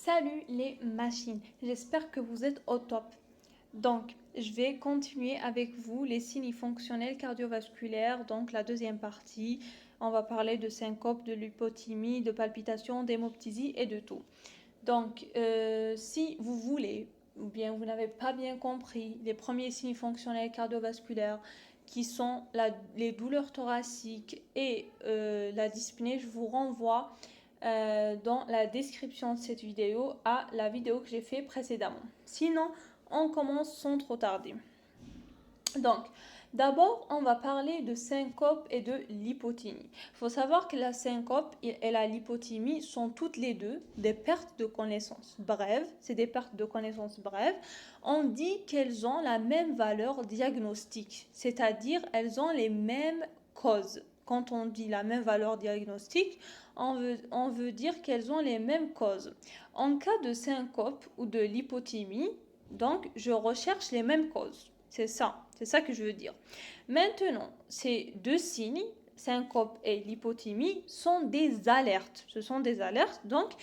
Salut les machines, j'espère que vous êtes au top. Donc, je vais continuer avec vous les signes fonctionnels cardiovasculaires, donc la deuxième partie. On va parler de syncope, de lipotymie, de palpitations, d'hémoptysie et de tout. Donc, si vous voulez, ou bien vous n'avez pas bien compris les premiers signes fonctionnels cardiovasculaires, qui sont les douleurs thoraciques et la dyspnée, je vous renvoie dans la description de cette vidéo à la vidéo que j'ai fait précédemment. Sinon, on commence sans trop tarder. Donc, d'abord, on va parler de syncope et de lipotymie. Il faut savoir que la syncope et la lipotymie sont toutes les deux des pertes de connaissance brèves. C'est des pertes de connaissance brèves. On dit qu'elles ont la même valeur diagnostique, c'est-à-dire elles ont les mêmes causes. Quand on dit la même valeur diagnostique, on veut dire qu'elles ont les mêmes causes. En cas de syncope ou de lipotymie, donc je recherche les mêmes causes. C'est ça que je veux dire. Maintenant, ces deux signes, syncope et lipotymie, sont des alertes. Ce sont des alertes. Donc,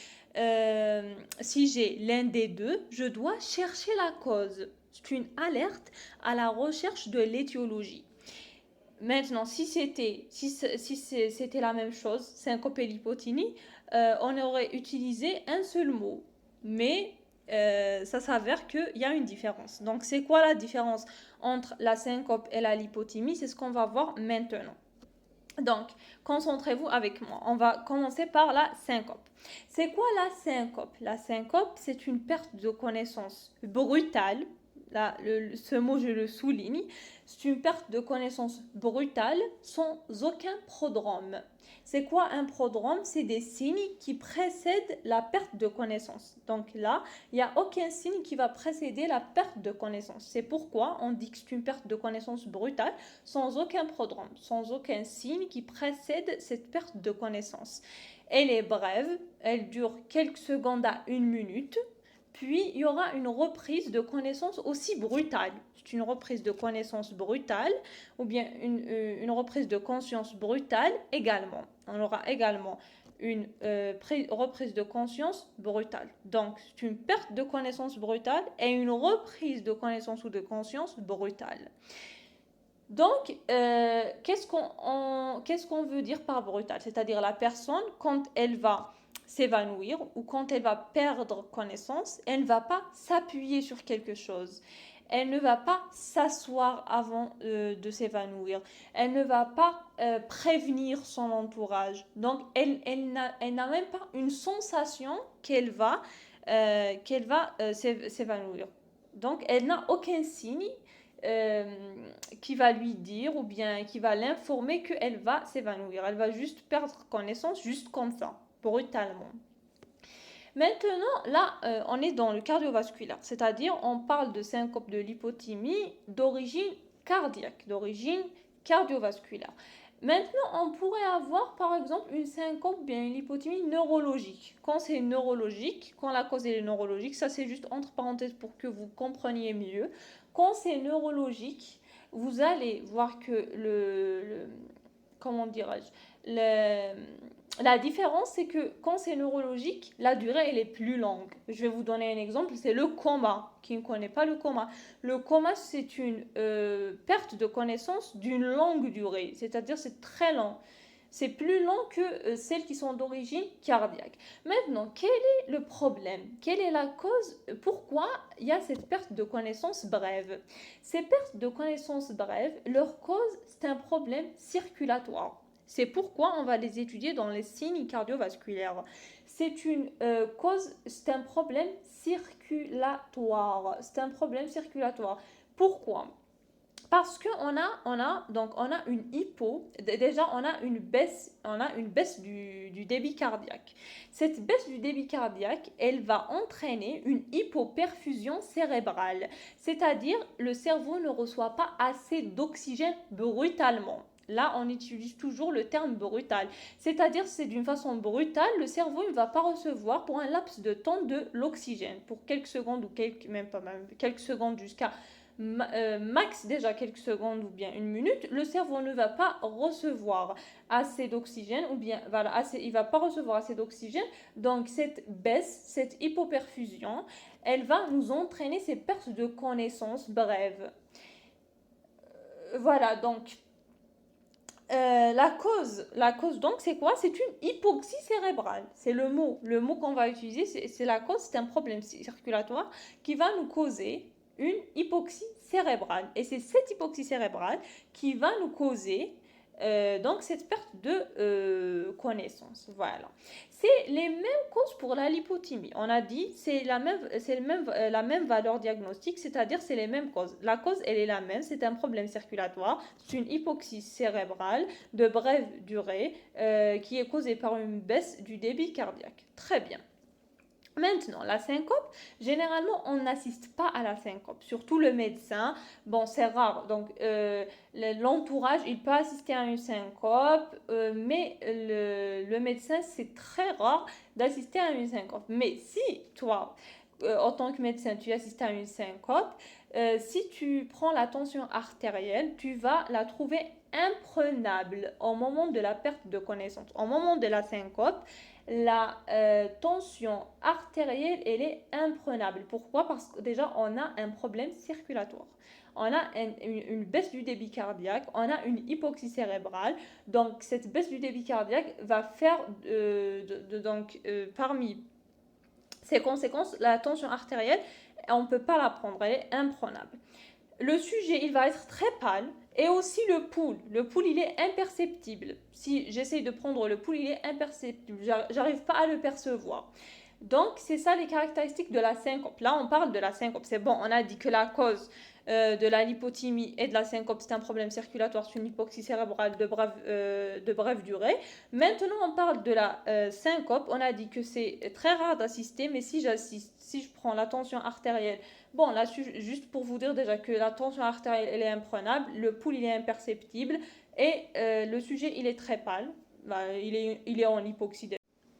si j'ai l'un des deux, je dois chercher la cause. C'est une alerte à la recherche de l'étiologie. Maintenant, si c'était la même chose, syncope et lipotymie, on aurait utilisé un seul mot. Mais ça s'avère qu'il y a une différence. Donc, c'est quoi la différence entre la syncope et la lipotymie? C'est ce qu'on va voir maintenant. Donc, concentrez-vous avec moi. On va commencer par la syncope. C'est quoi la syncope? La syncope, c'est une perte de connaissance brutale. Là, ce mot, je le souligne. C'est une perte de connaissance brutale sans aucun prodrome. C'est quoi un prodrome? C'est des signes qui précèdent la perte de connaissance. Donc là, il n'y a aucun signe qui va précéder la perte de connaissance. C'est pourquoi on dit que c'est une perte de connaissance brutale sans aucun prodrome, sans aucun signe qui précède cette perte de connaissance. Elle est brève, elle dure quelques secondes à une minute. Puis, il y aura une reprise de connaissance aussi brutale. C'est une reprise de connaissance brutale ou bien une reprise de conscience brutale également. On aura également une reprise de conscience brutale. Donc, c'est une perte de connaissance brutale et une reprise de connaissance ou de conscience brutale. Donc, qu'est-ce qu'on veut dire par brutale? C'est-à-dire la personne, quand elle va s'évanouir ou quand elle va perdre connaissance, elle ne va pas s'appuyer sur quelque chose. Elle ne va pas s'asseoir avant de s'évanouir. Elle ne va pas prévenir son entourage. Donc, elle n'a même pas une sensation qu'elle va s'évanouir. Donc, elle n'a aucun signe qui va lui dire ou bien qui va l'informer qu'elle va s'évanouir. Elle va juste perdre connaissance juste comme ça, brutalement. Maintenant, là, on est dans le cardiovasculaire, c'est-à-dire on parle de syncope de lipotymie d'origine cardiaque, d'origine cardiovasculaire. Maintenant, on pourrait avoir par exemple une syncope, bien une lipotymie neurologique. Quand c'est neurologique, quand la cause est neurologique, ça c'est juste entre parenthèses pour que vous compreniez mieux. Quand c'est neurologique, vous allez voir que comment dirais-je, la différence, c'est que quand c'est neurologique, la durée, elle est plus longue. Je vais vous donner un exemple, c'est le coma. Qui ne connaît pas le coma? Le coma, c'est une perte de connaissance d'une longue durée, c'est-à-dire c'est très long. C'est plus long que celles qui sont d'origine cardiaque. Maintenant, quel est le problème? Quelle est la cause? Pourquoi il y a cette perte de connaissance brève? Ces pertes de connaissance brève, leur cause, c'est un problème circulatoire. C'est pourquoi on va les étudier dans les signes cardiovasculaires. C'est une cause, c'est un problème circulatoire. C'est un problème circulatoire. Pourquoi? Parce qu'on a une déjà on a une baisse du débit cardiaque. Cette baisse du débit cardiaque, elle va entraîner une hypoperfusion cérébrale, c'est-à-dire le cerveau ne reçoit pas assez d'oxygène brutalement. Là, on utilise toujours le terme brutal, c'est-à-dire c'est d'une façon brutale, le cerveau ne va pas recevoir pour un laps de temps de l'oxygène, pour quelques secondes ou quelques secondes jusqu'à max déjà quelques secondes ou bien une minute, le cerveau ne va pas recevoir assez d'oxygène ou bien voilà, il va pas recevoir assez d'oxygène. Donc cette baisse, cette hypoperfusion, elle va nous entraîner ces pertes de connaissances brèves. Voilà, donc la cause donc c'est quoi? C'est une hypoxie cérébrale. C'est le mot qu'on va utiliser, c'est la cause, c'est un problème circulatoire qui va nous causer une hypoxie cérébrale. Et c'est cette hypoxie cérébrale qui va nous causer donc cette perte de connaissance. Voilà. C'est les mêmes causes pour la lipothymie. On a dit la même valeur diagnostique, c'est-à-dire c'est les mêmes causes. La cause, elle est la même, c'est un problème circulatoire, c'est une hypoxie cérébrale de brève durée qui est causée par une baisse du débit cardiaque. Très bien. Maintenant, la syncope, généralement, on n'assiste pas à la syncope, surtout le médecin. Bon, c'est rare, donc l'entourage, il peut assister à une syncope, mais le médecin, c'est très rare d'assister à une syncope. Mais si toi, en tant que médecin, tu assistes à une syncope, si tu prends la tension artérielle, tu vas la trouver imprenable au moment de la perte de connaissance, au moment de la syncope. La tension artérielle, elle est imprenable. Pourquoi? Parce que déjà, on a un problème circulatoire. On a une baisse du débit cardiaque, on a une hypoxie cérébrale. Donc, cette baisse du débit cardiaque va faire, parmi ses conséquences, la tension artérielle, on ne peut pas la prendre, elle est imprenable. Le sujet, il va être très pâle. Et aussi le pouls. Le pouls, il est imperceptible. Si j'essaye de prendre le pouls, il est imperceptible. J'arrive pas à le percevoir. Donc, c'est ça les caractéristiques de la syncope. Là, on parle de la syncope. C'est bon, on a dit que la cause de la lipothymie et de la syncope, c'est un problème circulatoire, c'est une hypoxie cérébrale de brève durée. Maintenant, on parle de la syncope. On a dit que c'est très rare d'assister, mais si je prends la tension artérielle, bon, là, juste pour vous dire déjà que la tension artérielle, elle est imprenable, le pouls, il est imperceptible, et le sujet, il est très pâle. Bah, il est en hypoxie.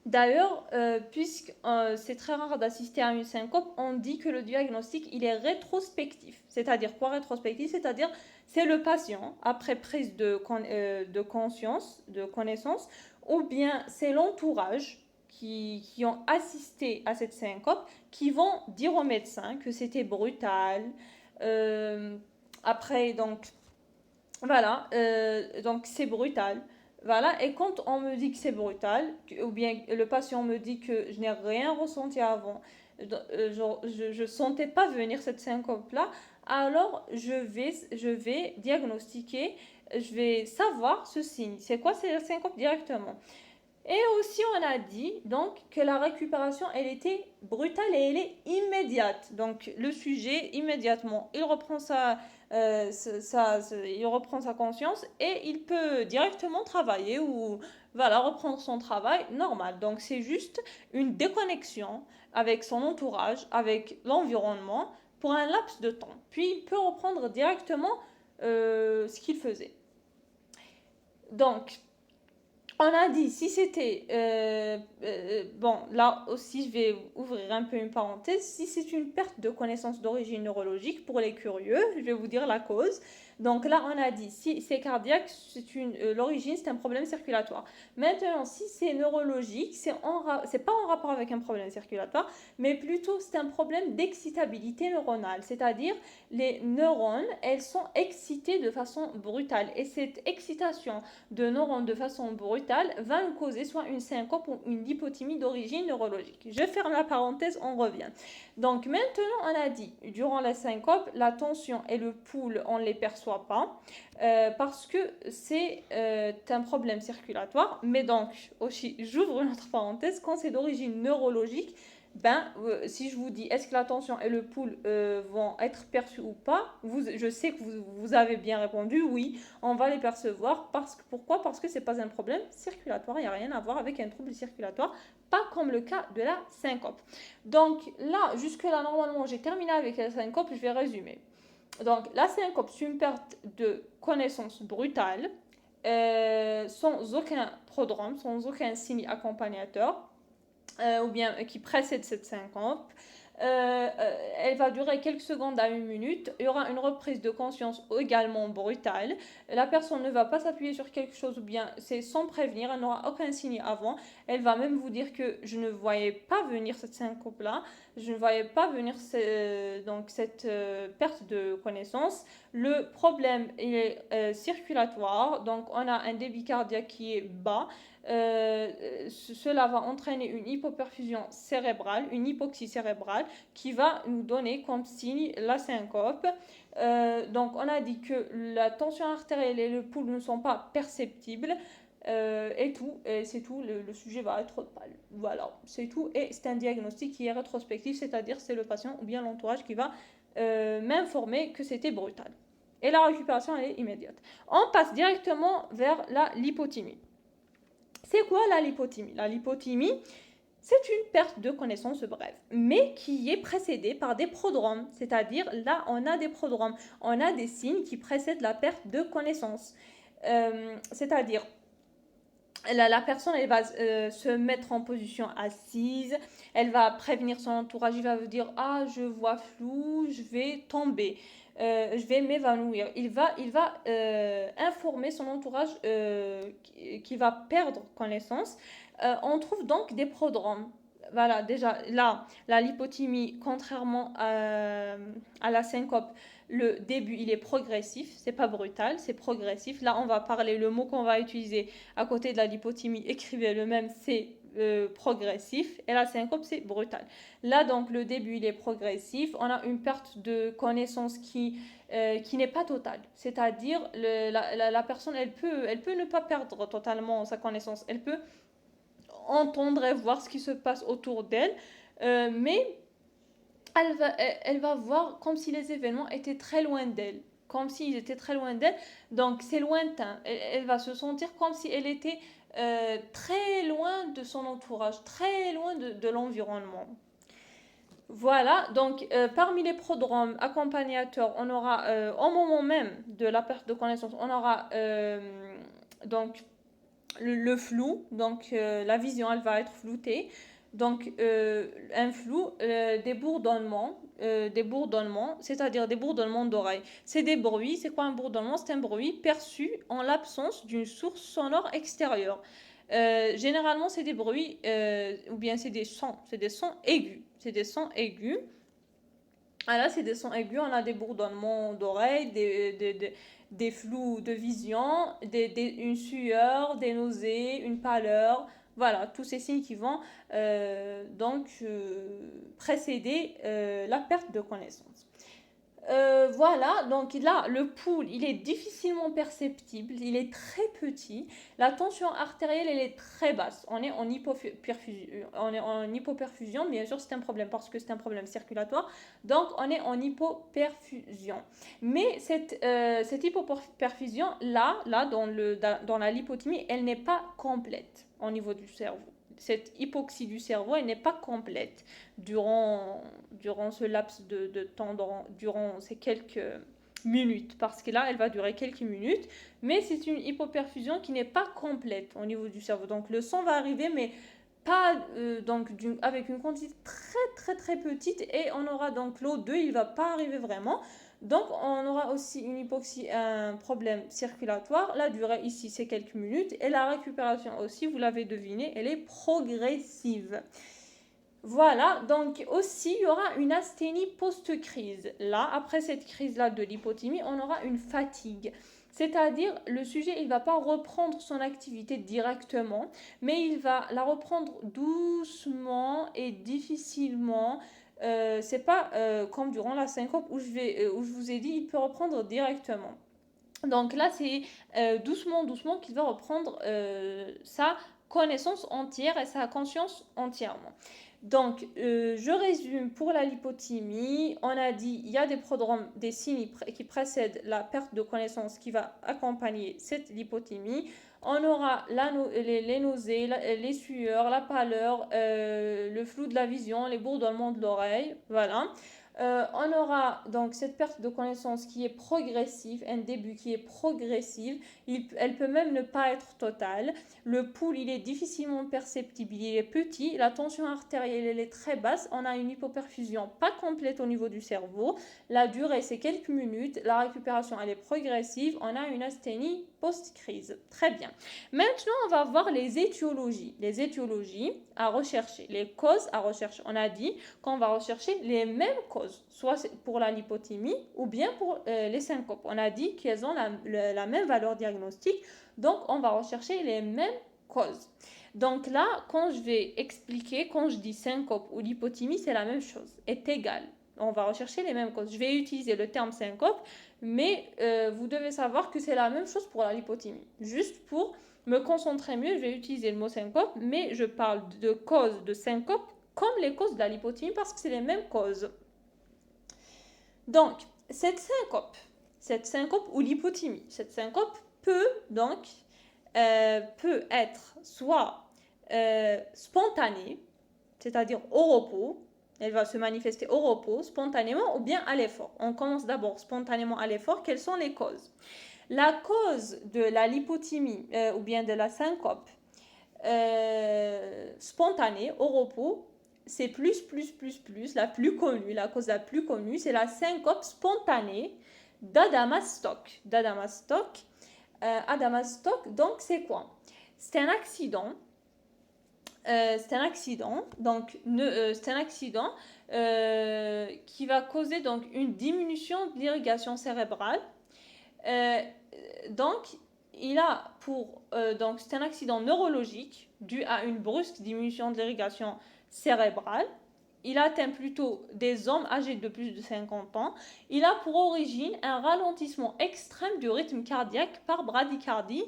D'ailleurs, puisque c'est très rare d'assister à une syncope, on dit que le diagnostic, il est rétrospectif. C'est-à-dire quoi rétrospectif? C'est-à-dire c'est le patient, après prise de conscience, de connaissance, ou bien c'est l'entourage qui ont assisté à cette syncope, qui vont dire au médecin que c'était brutal. Euh, après, donc, voilà, donc c'est brutal. Voilà, et quand on me dit que c'est brutal, ou bien le patient me dit que je n'ai rien ressenti avant, je ne sentais pas venir cette syncope-là, alors je vais diagnostiquer, je vais savoir ce signe. C'est quoi cette syncope directement? Et aussi, on a dit donc que la récupération, elle était brutale et elle est immédiate. Donc, le sujet, immédiatement, il reprend sa conscience et il peut directement travailler ou voilà, reprendre son travail normal. Donc, c'est juste une déconnexion avec son entourage, avec l'environnement pour un laps de temps. Puis, il peut reprendre directement ce qu'il faisait. Donc, on a dit, si c'était... bon, là aussi, je vais ouvrir un peu une parenthèse. Si c'est une perte de connaissance d'origine neurologique, pour les curieux, je vais vous dire la cause. Donc là, on a dit, si c'est cardiaque, l'origine, c'est un problème circulatoire. Maintenant, si c'est neurologique, c'est pas en rapport avec un problème circulatoire, mais plutôt c'est un problème d'excitabilité neuronale. C'est-à-dire, les neurones, elles sont excitées de façon brutale. Et cette excitation de neurones de façon brutale va nous causer soit une syncope ou une lipothymie d'origine neurologique. Je ferme la parenthèse, on revient. Donc maintenant, on a dit, durant la syncope, la tension et le pouls, on ne les perçoit pas parce que c'est un problème circulatoire. Mais donc, aussi, j'ouvre une autre parenthèse, quand c'est d'origine neurologique, si je vous dis est-ce que la tension et le pouls vont être perçus ou pas, je sais que vous avez bien répondu oui, on va les percevoir. Pourquoi? Parce que ce n'est pas un problème circulatoire, il n'y a rien à voir avec un trouble circulatoire, pas comme le cas de la syncope. Donc là, jusque-là, normalement, j'ai terminé avec la syncope, je vais résumer. Donc la syncope, c'est une perte de connaissance brutale, sans aucun prodrome, sans aucun signe accompagnateur. Ou bien qui précède cette syncope. Elle va durer quelques secondes à 1 minute. Il y aura une reprise de conscience également brutale. La personne ne va pas s'appuyer sur quelque chose ou bien c'est sans prévenir, elle n'aura aucun signe avant. Elle va même vous dire que je ne voyais pas venir cette syncope-là, je ne voyais pas venir donc cette perte de connaissance. Le problème il est circulatoire, donc on a un débit cardiaque qui est bas. Cela va entraîner une hypoperfusion cérébrale, une hypoxie cérébrale qui va nous donner comme signe la syncope. Donc on a dit que la tension artérielle et le pouls ne sont pas perceptibles. Et tout, et c'est tout, le sujet va être pâle. Voilà, c'est tout. Et c'est un diagnostic qui est rétrospectif, c'est-à-dire c'est le patient ou bien l'entourage qui va m'informer que c'était brutal. Et la récupération, elle est immédiate. On passe directement vers la lipothymie. C'est quoi la lipothymie? La lipothymie, c'est une perte de connaissance brève, mais qui est précédée par des prodromes. C'est-à-dire, là, on a des prodromes, on a des signes qui précèdent la perte de connaissance. C'est-à-dire, la personne, elle va se mettre en position assise, elle va prévenir son entourage, il va vous dire « Ah, je vois flou, je vais tomber, je vais m'évanouir ». Il va informer son entourage qu'il va perdre connaissance. On trouve donc des prodromes. Voilà, déjà là, la lipothymie, contrairement à la syncope, le début il est progressif, c'est pas brutal, c'est progressif. Là, on va parler, le mot qu'on va utiliser à côté de la lipothymie, écrivez le même, c'est progressif, et la syncope c'est brutal. Là donc le début il est progressif, on a une perte de connaissance qui n'est pas totale, c'est-à-dire la personne elle peut ne pas perdre totalement sa connaissance, elle peut entendre et voir ce qui se passe autour d'elle, mais elle va voir comme si les événements étaient très loin d'elle, comme s'ils étaient très loin d'elle, donc c'est lointain. Elle va se sentir comme si elle était très loin de son entourage, très loin de l'environnement. Voilà, donc parmi les prodromes accompagnateurs, on aura au moment même de la perte de connaissance, on aura donc le flou, donc la vision elle va être floutée, donc un flou, des bourdonnements, c'est-à-dire des bourdonnements d'oreilles. C'est des bruits, c'est quoi un bourdonnement? C'est un bruit perçu en l'absence d'une source sonore extérieure. Généralement, c'est des bruits, ou bien c'est des sons aigus. C'est des sons aigus. Ah là, c'est des sons aigus, on a des bourdonnements d'oreilles, des flous de vision, une sueur, des nausées, une pâleur. Voilà, tous ces signes qui vont précéder la perte de connaissance. Voilà, donc là, le pouls, il est difficilement perceptible, il est très petit. La tension artérielle, elle est très basse. On est en hypoperfusion, bien sûr, c'est un problème parce que c'est un problème circulatoire. Donc, on est en hypoperfusion. Mais cette hypoperfusion, là dans la lipothymie, elle n'est pas complète au niveau du cerveau. Cette hypoxie du cerveau, elle n'est pas complète durant ce laps de temps, durant ces quelques minutes, parce que là, elle va durer quelques minutes, mais c'est une hypoperfusion qui n'est pas complète au niveau du cerveau. Donc le sang va arriver, mais pas avec une quantité très très très petite, et on aura donc l'O2, il ne va pas arriver vraiment. Donc on aura aussi une hypoxie, un problème circulatoire. La durée ici c'est quelques minutes, et la récupération aussi, vous l'avez deviné, elle est progressive. Voilà, donc aussi il y aura une asthénie post-crise. Là, après cette crise-là de l'hypothymie, on aura une fatigue. C'est-à-dire, le sujet, il ne va pas reprendre son activité directement, mais il va la reprendre doucement et difficilement. C'est pas comme durant la syncope où je vous ai dit, il peut reprendre directement. Donc là, c'est doucement qu'il va reprendre sa connaissance entière et sa conscience entièrement. Donc, je résume pour la lipothymie. On a dit il y a des prodromes, des signes qui précèdent la perte de connaissance qui va accompagner cette lipothymie. On aura les nausées, les sueurs, la pâleur, le flou de la vision, les bourdonnements de l'oreille. Voilà. On aura donc cette perte de connaissance qui est progressive, un début qui est progressif. Elle peut même ne pas être totale. Le pouls, il est difficilement perceptible, il est petit. La tension artérielle, elle est très basse. On a une hypoperfusion pas complète au niveau du cerveau. La durée, c'est quelques minutes. La récupération, elle est progressive. On a une asthénie post-crise. Très bien. Maintenant, on va voir les étiologies. Les étiologies à rechercher, les causes à rechercher. On a dit qu'on va rechercher les mêmes causes, soit pour la lipothymie ou bien pour les syncopes. On a dit qu'elles ont la même valeur diagnostique, donc on va rechercher les mêmes causes. Donc là, quand je vais expliquer, quand je dis syncope ou lipothymie, c'est la même chose, est égal. On va rechercher les mêmes causes. Je vais utiliser le terme syncope, mais vous devez savoir que c'est la même chose pour la lipothymie. Juste pour me concentrer mieux, je vais utiliser le mot syncope, mais je parle de causes de syncope comme les causes de la lipothymie parce que c'est les mêmes causes. Donc, cette syncope ou lipothymie, cette syncope peut donc peut être soit spontanée, c'est-à-dire au repos, elle va se manifester au repos, spontanément ou bien à l'effort. On commence d'abord spontanément à l'effort. Quelles sont les causes? La cause de la lipothymie ou bien de la syncope spontanée au repos, c'est la plus connue, la cause la plus connue, c'est la syncope spontanée d'Adamas-Stock. Adamas-Stock, donc c'est quoi? C'est un accident. C'est un accident qui va causer donc une diminution de l'irrigation cérébrale. Donc c'est un accident neurologique dû à une brusque diminution de l'irrigation cérébrale. Il atteint plutôt des hommes âgés de plus de 50 ans. Il a pour origine un ralentissement extrême du rythme cardiaque par bradycardie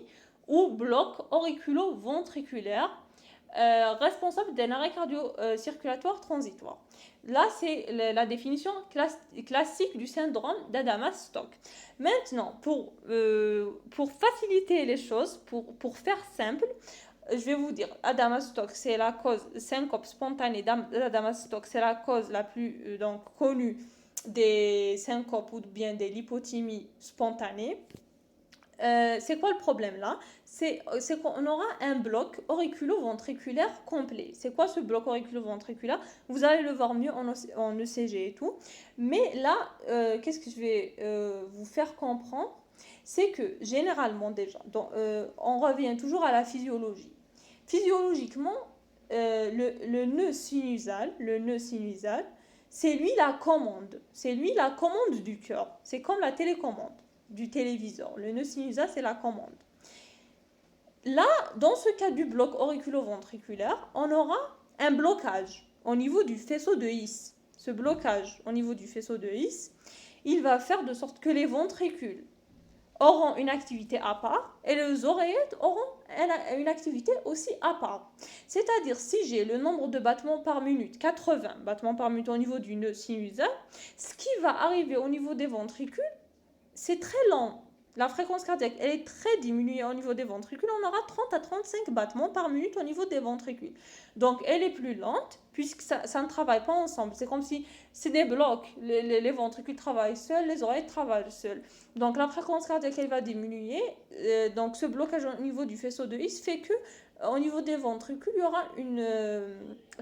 ou bloc auriculo-ventriculaire responsable d'un arrêt cardio-circulatoire transitoire. Là, c'est la définition classique du syndrome d'Adamas-Stock. Maintenant, pour faciliter les choses, pour faire simple, je vais vous dire, Adamas-Stock, c'est la cause, syncope spontanée d'Adamas-Stock, c'est la cause la plus connue des syncopes ou bien des lipothymies spontanées. C'est quoi le problème là? C'est qu'on aura un bloc auriculo-ventriculaire complet. C'est quoi ce bloc auriculo-ventriculaire? Vous allez le voir mieux en ECG et tout. Mais là, qu'est-ce que je vais vous faire comprendre? C'est que généralement déjà, on revient toujours à la physiologie. Physiologiquement, le nœud sinusal, c'est lui la commande. C'est lui la commande du cœur. C'est comme la télécommande du téléviseur. Le nœud sinusal, c'est la commande. Là, dans ce cas du bloc auriculo-ventriculaire, on aura un blocage au niveau du faisceau de His. Ce blocage au niveau du faisceau de His, il va faire de sorte que les ventricules auront une activité à part et les oreillettes auront une activité aussi à part. C'est-à-dire, si j'ai le nombre de battements par minute, 80 battements par minute au niveau du nœud sinusal, ce qui va arriver au niveau des ventricules, c'est très lent. La fréquence cardiaque, elle est très diminuée au niveau des ventricules. On aura 30 à 35 battements par minute au niveau des ventricules. Donc, elle est plus lente puisque ça ne travaille pas ensemble. C'est comme si c'est des blocs. Les ventricules travaillent seuls, les oreilles travaillent seules. Donc, la fréquence cardiaque, elle va diminuer. Donc, ce blocage au niveau du faisceau de His fait que au niveau des ventricules, il y aura une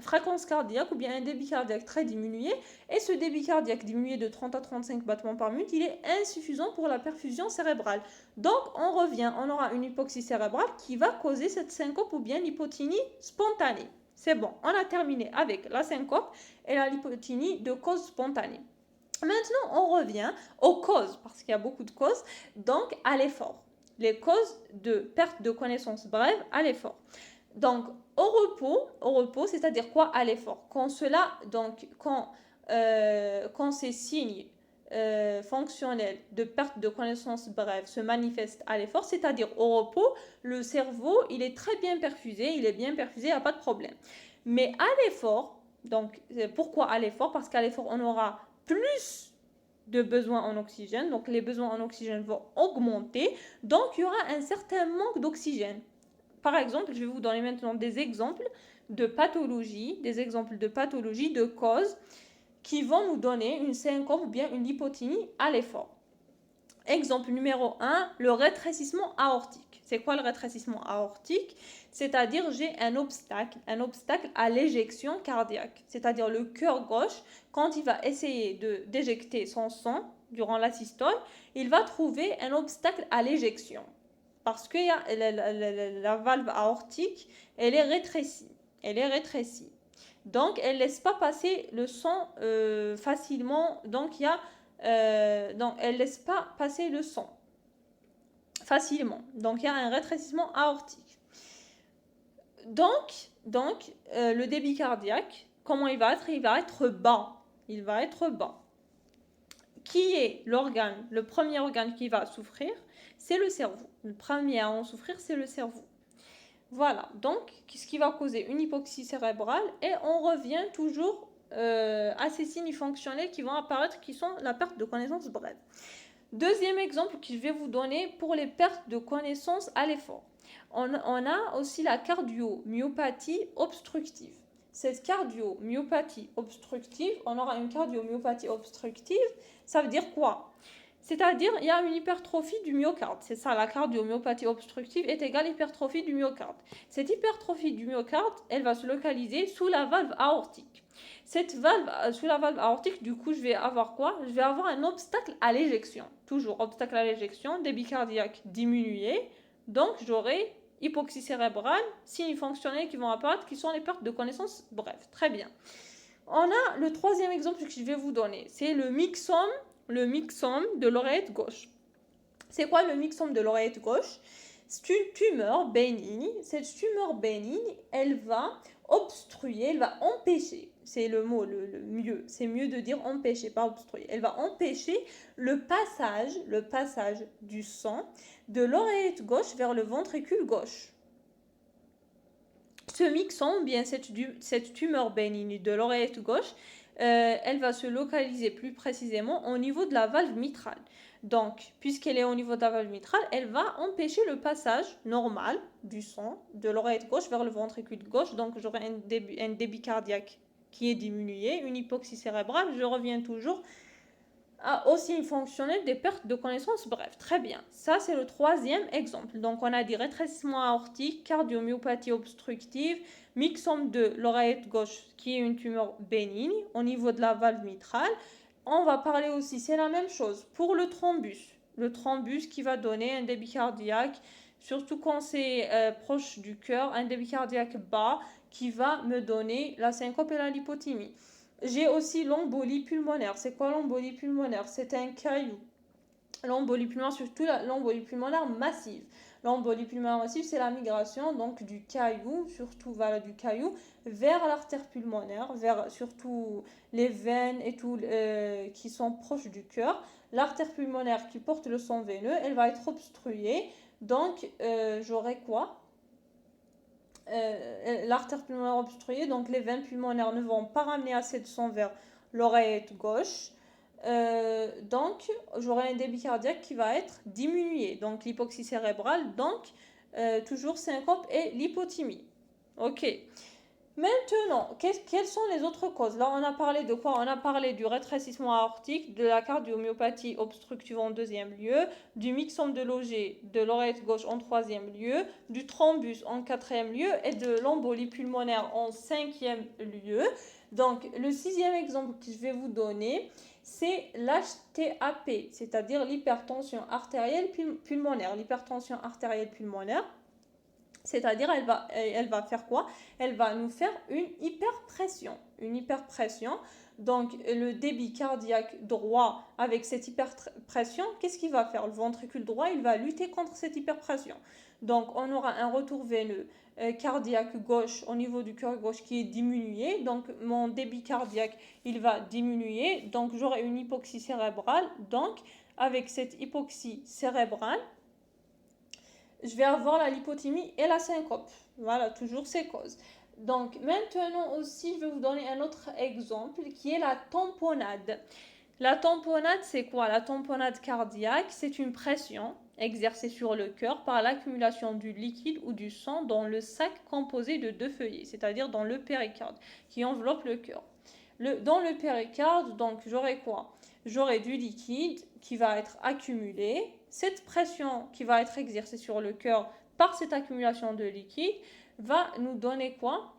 fréquence cardiaque ou bien un débit cardiaque très diminué. Et ce débit cardiaque diminué de 30 à 35 battements par minute, il est insuffisant pour la perfusion cérébrale. Donc, on aura une hypoxie cérébrale qui va causer cette syncope ou bien l'hypotynie spontanée. C'est bon, on a terminé avec la syncope et la lipotynie de cause spontanée. Maintenant, on revient aux causes, parce qu'il y a beaucoup de causes, donc à l'effort. Les causes de perte de connaissance brève à l'effort. Donc, au repos, c'est-à-dire quoi à l'effort? Quand ces signes fonctionnels de perte de connaissance brève se manifestent à l'effort, c'est-à-dire au repos, le cerveau, il est très bien perfusé, il n'y a pas de problème. Mais à l'effort, donc pourquoi à l'effort? Parce qu'à l'effort, on aura plus de besoins en oxygène, donc les besoins en oxygène vont augmenter, donc il y aura un certain manque d'oxygène. Par exemple, je vais vous donner maintenant des exemples de pathologies, de causes qui vont nous donner une syncope ou bien une hypotonie à l'effort. Exemple numéro 1, le rétrécissement aortique. C'est quoi le rétrécissement aortique? C'est-à-dire j'ai un obstacle à l'éjection cardiaque. C'est-à-dire le cœur gauche, quand il va essayer d'éjecter son sang durant la systole, il va trouver un obstacle à l'éjection. Parce que la valve aortique, elle est rétrécie. Donc, elle ne laisse pas passer le sang facilement. Donc, elle ne laisse pas passer le sang facilement. Donc, il y a un rétrécissement aortique. Donc le débit cardiaque, comment il va être? Il va être bas. Qui est l'organe? Le premier organe qui va souffrir, c'est le cerveau. Le premier à en souffrir, c'est le cerveau. Voilà, donc, ce qui va causer une hypoxie cérébrale, et on revient toujours à ces signes fonctionnels qui vont apparaître, qui sont la perte de connaissance brève. Deuxième exemple que je vais vous donner pour les pertes de connaissance à l'effort. On a aussi la cardiomyopathie obstructive. Cette cardiomyopathie obstructive, on aura une cardiomyopathie obstructive, ça veut dire quoi? C'est-à-dire, il y a une hypertrophie du myocarde. C'est ça, la cardiomyopathie obstructive est égale à hypertrophie du myocarde. Cette hypertrophie du myocarde, elle va se localiser sous la valve aortique. Cette valve, sous la valve aortique, du coup, je vais avoir quoi? Je vais avoir un obstacle à l'éjection. Toujours obstacle à l'éjection, débit cardiaque diminué. Donc, j'aurai hypoxie cérébrale, signes fonctionnels qui vont apparaître, qui sont les pertes de connaissance. Bref, très bien. On a le troisième exemple que je vais vous donner. C'est le myxome de l'oreillette gauche. C'est quoi le myxome de l'oreillette gauche? C'est une tumeur bénigne. Cette tumeur bénigne, elle va obstruer, elle va empêcher, c'est le mot le mieux, c'est mieux de dire empêcher, pas obstruer. Elle va empêcher le passage du sang de l'oreillette gauche vers le ventricule gauche. Ce myxome, bien cette tumeur bénigne de l'oreillette gauche, elle va se localiser plus précisément au niveau de la valve mitrale. Donc, puisqu'elle est au niveau de la valve mitrale, elle va empêcher le passage normal du sang de l'oreillette gauche vers le ventricule gauche. Donc, j'aurai un débit cardiaque qui est diminué, une hypoxie cérébrale. Je reviens toujours aux signes fonctionnels des pertes de connaissance. Bref, très bien. Ça, c'est le troisième exemple. Donc, on a dit rétrécissement aortique, cardiomyopathie obstructive, myxome de l'oreillette gauche, qui est une tumeur bénigne au niveau de la valve mitrale. On va parler aussi, c'est la même chose, pour le thrombus. Le thrombus qui va donner un débit cardiaque, surtout quand c'est proche du cœur, un débit cardiaque bas qui va me donner la syncope et la lipothymie. J'ai aussi l'embolie pulmonaire. C'est quoi l'embolie pulmonaire? C'est un caillou. L'embolie pulmonaire, surtout l'embolie pulmonaire massive. L'embolie pulmonaire massive, c'est la migration donc du caillou, surtout du caillou, vers l'artère pulmonaire, vers surtout les veines et tout qui sont proches du cœur. L'artère pulmonaire qui porte le sang veineux, elle va être obstruée. Donc, j'aurai quoi? L'artère pulmonaire obstruée, donc les veines pulmonaires ne vont pas ramener assez de sang vers l'oreillette gauche. Donc, j'aurai un débit cardiaque qui va être diminué. Donc, l'hypoxie cérébrale, donc, toujours syncope et lipothymie. Ok. Maintenant, quelles sont les autres causes? Là, on a parlé de quoi? On a parlé du rétrécissement aortique, de la cardiomyopathie obstructive en deuxième lieu, du myxome de Lauger de l'oreillette gauche en troisième lieu, du thrombus en quatrième lieu et de l'embolie pulmonaire en cinquième lieu. Donc, le sixième exemple que je vais vous donner, c'est l'HTAP, c'est-à-dire l'hypertension artérielle pulmonaire. L'hypertension artérielle pulmonaire, c'est-à-dire, elle va faire quoi? Elle va nous faire une hyperpression. Donc, le débit cardiaque droit avec cette hyperpression, qu'est-ce qu'il va faire? Le ventricule droit, il va lutter contre cette hyperpression. Donc, on aura un retour veineux cardiaque gauche au niveau du cœur gauche qui est diminué. Donc, mon débit cardiaque, il va diminuer. Donc, j'aurai une hypoxie cérébrale. Donc, avec cette hypoxie cérébrale, je vais avoir la lipothymie et la syncope. Voilà, toujours ces causes. Donc, maintenant aussi, je vais vous donner un autre exemple qui est la tamponnade. La tamponnade, c'est quoi? La tamponnade cardiaque, c'est une pression exercée sur le cœur par l'accumulation du liquide ou du sang dans le sac composé de deux feuillets, c'est-à-dire dans le péricarde, qui enveloppe le cœur. Dans le péricarde, donc j'aurai quoi? J'aurai du liquide qui va être accumulé. Cette pression qui va être exercée sur le cœur par cette accumulation de liquide va nous donner quoi?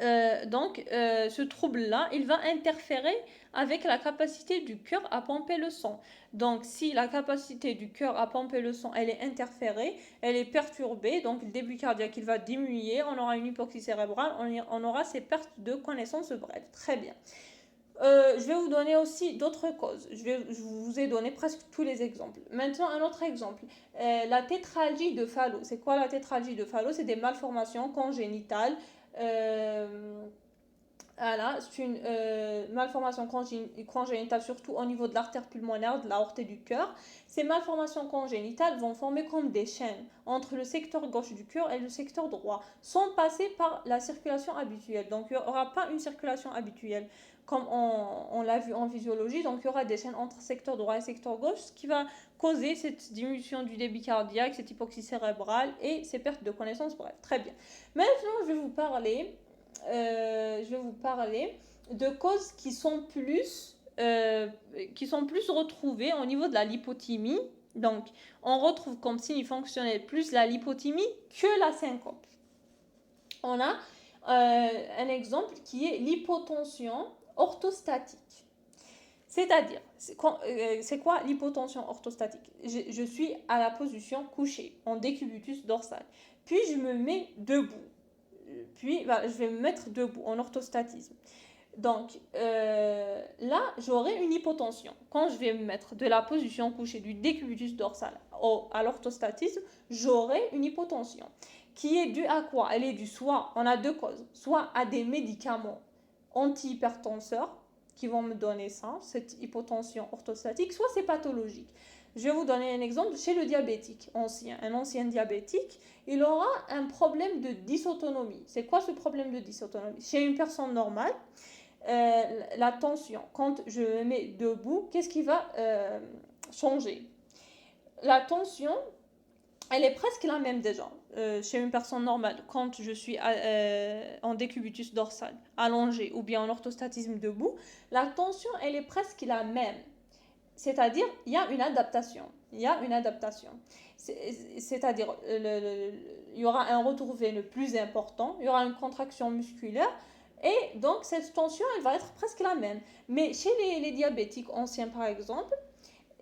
Ce trouble-là, il va interférer avec la capacité du cœur à pomper le sang. Donc, si la capacité du cœur à pomper le sang, elle est interférée, elle est perturbée, donc le débit cardiaque, il va diminuer, on aura une hypoxie cérébrale, on aura ces pertes de connaissance brève. Très bien. Je vais vous donner aussi d'autres causes. Je vous ai donné presque tous les exemples. Maintenant, un autre exemple. La tétralgie de Fallot. C'est quoi la tétralgie de Fallot? C'est des malformations congénitales. Euh, voilà, c'est une malformation congénitale, surtout au niveau de l'artère pulmonaire, de l'aorte et du cœur. Ces malformations congénitales vont former comme des chaînes entre le secteur gauche du cœur et le secteur droit, sans passer par la circulation habituelle. Donc, il n'y aura pas une circulation habituelle, comme on l'a vu en physiologie. Donc, il y aura des chaînes entre secteur droit et secteur gauche, ce qui va causer cette diminution du débit cardiaque, cette hypoxie cérébrale et ces pertes de connaissance. Bref, très bien. Maintenant, je vais vous parler de causes qui sont plus retrouvées au niveau de la lipothymie. Donc, on retrouve comme signe fonctionnel plus la lipothymie que la syncope. On a un exemple qui est l'hypotension orthostatique. C'est-à-dire, c'est quoi l'hypotension orthostatique? Je suis à la position couchée, en décubitus dorsal. Puis je me mets debout. Puis je vais me mettre debout en orthostatisme. Donc là, j'aurai une hypotension. Quand je vais me mettre de la position couchée du décubitus dorsal à l'orthostatisme, j'aurai une hypotension. Qui est due à quoi? Elle est due soit, on a deux causes, soit à des médicaments antihypertenseurs qui vont me donner ça, cette hypotension orthostatique, soit c'est pathologique. Je vais vous donner un exemple chez le diabétique un ancien diabétique, il aura un problème de dysautonomie. C'est quoi ce problème de dysautonomie? Chez une personne normale, la tension, quand je me mets debout, qu'est-ce qui va changer? La tension, elle est presque la même déjà. Chez une personne normale, quand je suis en décubitus dorsal, allongé ou bien en orthostatisme debout, la tension, elle est presque la même. C'est-à-dire, il y a une adaptation. Il y a une adaptation. C'est-à-dire, il y aura un retour veineux plus important, il y aura une contraction musculaire, et donc cette tension, elle va être presque la même. Mais chez les diabétiques anciens, par exemple,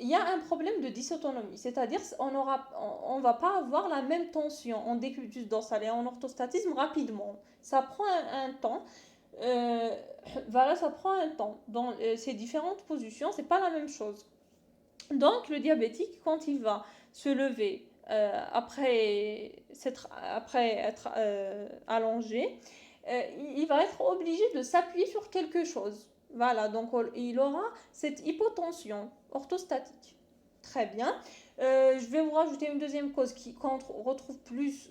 il y a un problème de dysautonomie. C'est-à-dire, on va pas avoir la même tension en décubitus dorsal et en orthostatisme rapidement. Ça prend un temps. Euh, voilà, ça prend un temps. Dans ces différentes positions, c'est pas la même chose. Donc, le diabétique, quand il va se lever après être allongé, il va être obligé de s'appuyer sur quelque chose. Voilà, donc il aura cette hypotension orthostatique. Très bien. Je vais vous rajouter une deuxième cause quand on retrouve plus,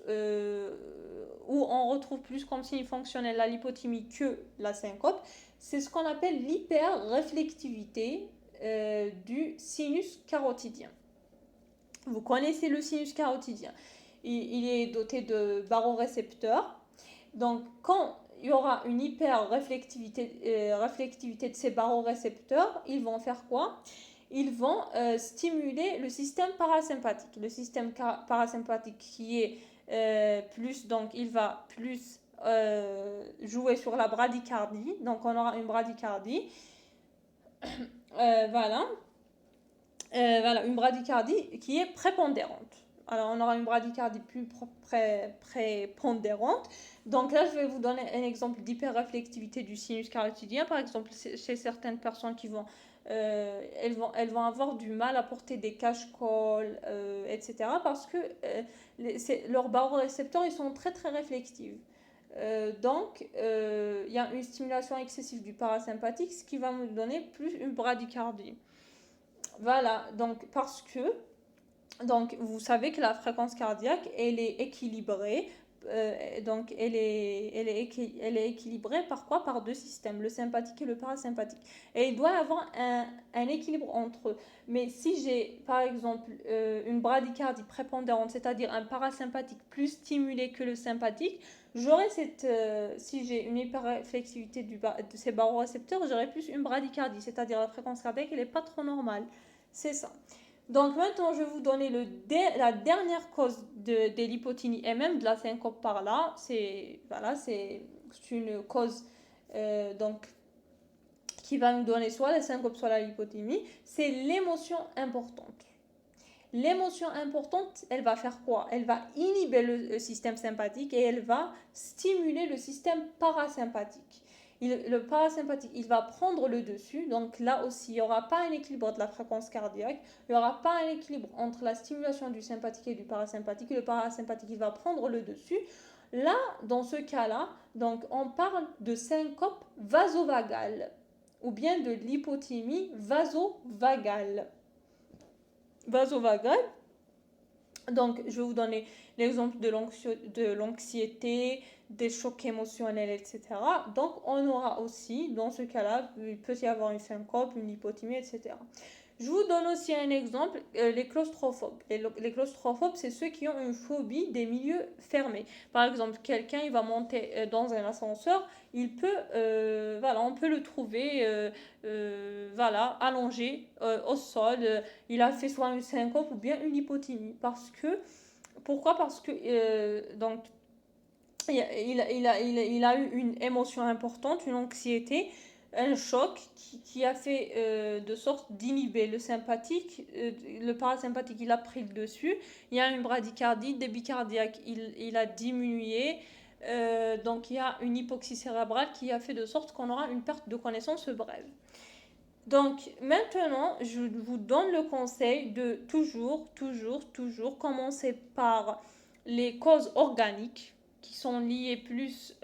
où on retrouve plus comme signe fonctionnel la lipothymie que la syncope. C'est ce qu'on appelle l'hyperréflectivité du sinus carotidien. Vous connaissez le sinus carotidien. Il est doté de barorécepteurs. Donc, quand il y aura une hyperréflectivité de ces barorécepteurs, ils vont faire quoi? Ils vont stimuler le système parasympathique. Le système parasympathique qui est plus, donc il va plus jouer sur la bradycardie. Donc, on aura une bradycardie. Voilà. Voilà, une bradycardie qui est prépondérante. Alors, on aura une bradycardie plus prépondérante. Donc là, je vais vous donner un exemple d'hyperréflectivité du sinus carotidien. Par exemple, chez certaines personnes elles vont avoir du mal à porter des cache-colles, etc. Parce que leurs barorécepteurs, ils sont très très réflexifs. Il y a une stimulation excessive du parasympathique, ce qui va me donner plus une bradycardie. Voilà, donc vous savez que la fréquence cardiaque, elle est équilibrée donc elle est équilibrée par quoi? Par deux systèmes, le sympathique et le parasympathique. Et il doit y avoir un équilibre entre eux. Mais si j'ai, par exemple, une bradycardie prépondérante, c'est-à-dire un parasympathique plus stimulé que le sympathique, si j'ai une hyperflexivité de ces barorécepteurs, j'aurai plus une bradycardie, c'est-à-dire la fréquence cardiaque, elle n'est pas trop normale. C'est ça. Donc maintenant, je vais vous donner la dernière cause de l'hypotonie et même de la syncope par là. C'est une cause donc, qui va nous donner soit la syncope, soit la hypotonie. C'est l'émotion importante. L'émotion importante, elle va faire quoi? Elle va inhiber le système sympathique et elle va stimuler le système parasympathique. Le parasympathique, il va prendre le dessus. Donc là aussi, il n'y aura pas un équilibre de la fréquence cardiaque. Il n'y aura pas un équilibre entre la stimulation du sympathique et du parasympathique. Le parasympathique, il va prendre le dessus. Là, dans ce cas-là, donc on parle de syncope vasovagale ou bien de l'hypothymie vasovagale. Vasovagale. Donc, je vais vous donner l'exemple de l'anxiété, des chocs émotionnels, etc. Donc, on aura aussi, dans ce cas-là, il peut y avoir une syncope, une hypothymie, etc. Je vous donne aussi un exemple, les claustrophobes. Les claustrophobes, c'est ceux qui ont une phobie des milieux fermés. Par exemple, quelqu'un, il va monter dans un ascenseur, on peut le trouver, allongé au sol. Il a fait soit une syncope ou bien une hypothymie. Pourquoi? Parce que, donc, il a eu une émotion importante, une anxiété, un choc qui a fait de sorte d'inhiber le sympathique. Le parasympathique, il a pris le dessus. Il y a une bradycardie, le débit cardiaque, il a diminué. Donc il y a une hypoxie cérébrale qui a fait de sorte qu'on aura une perte de connaissance brève. Donc maintenant, je vous donne le conseil de toujours commencer par les causes organiques qui sont liées plus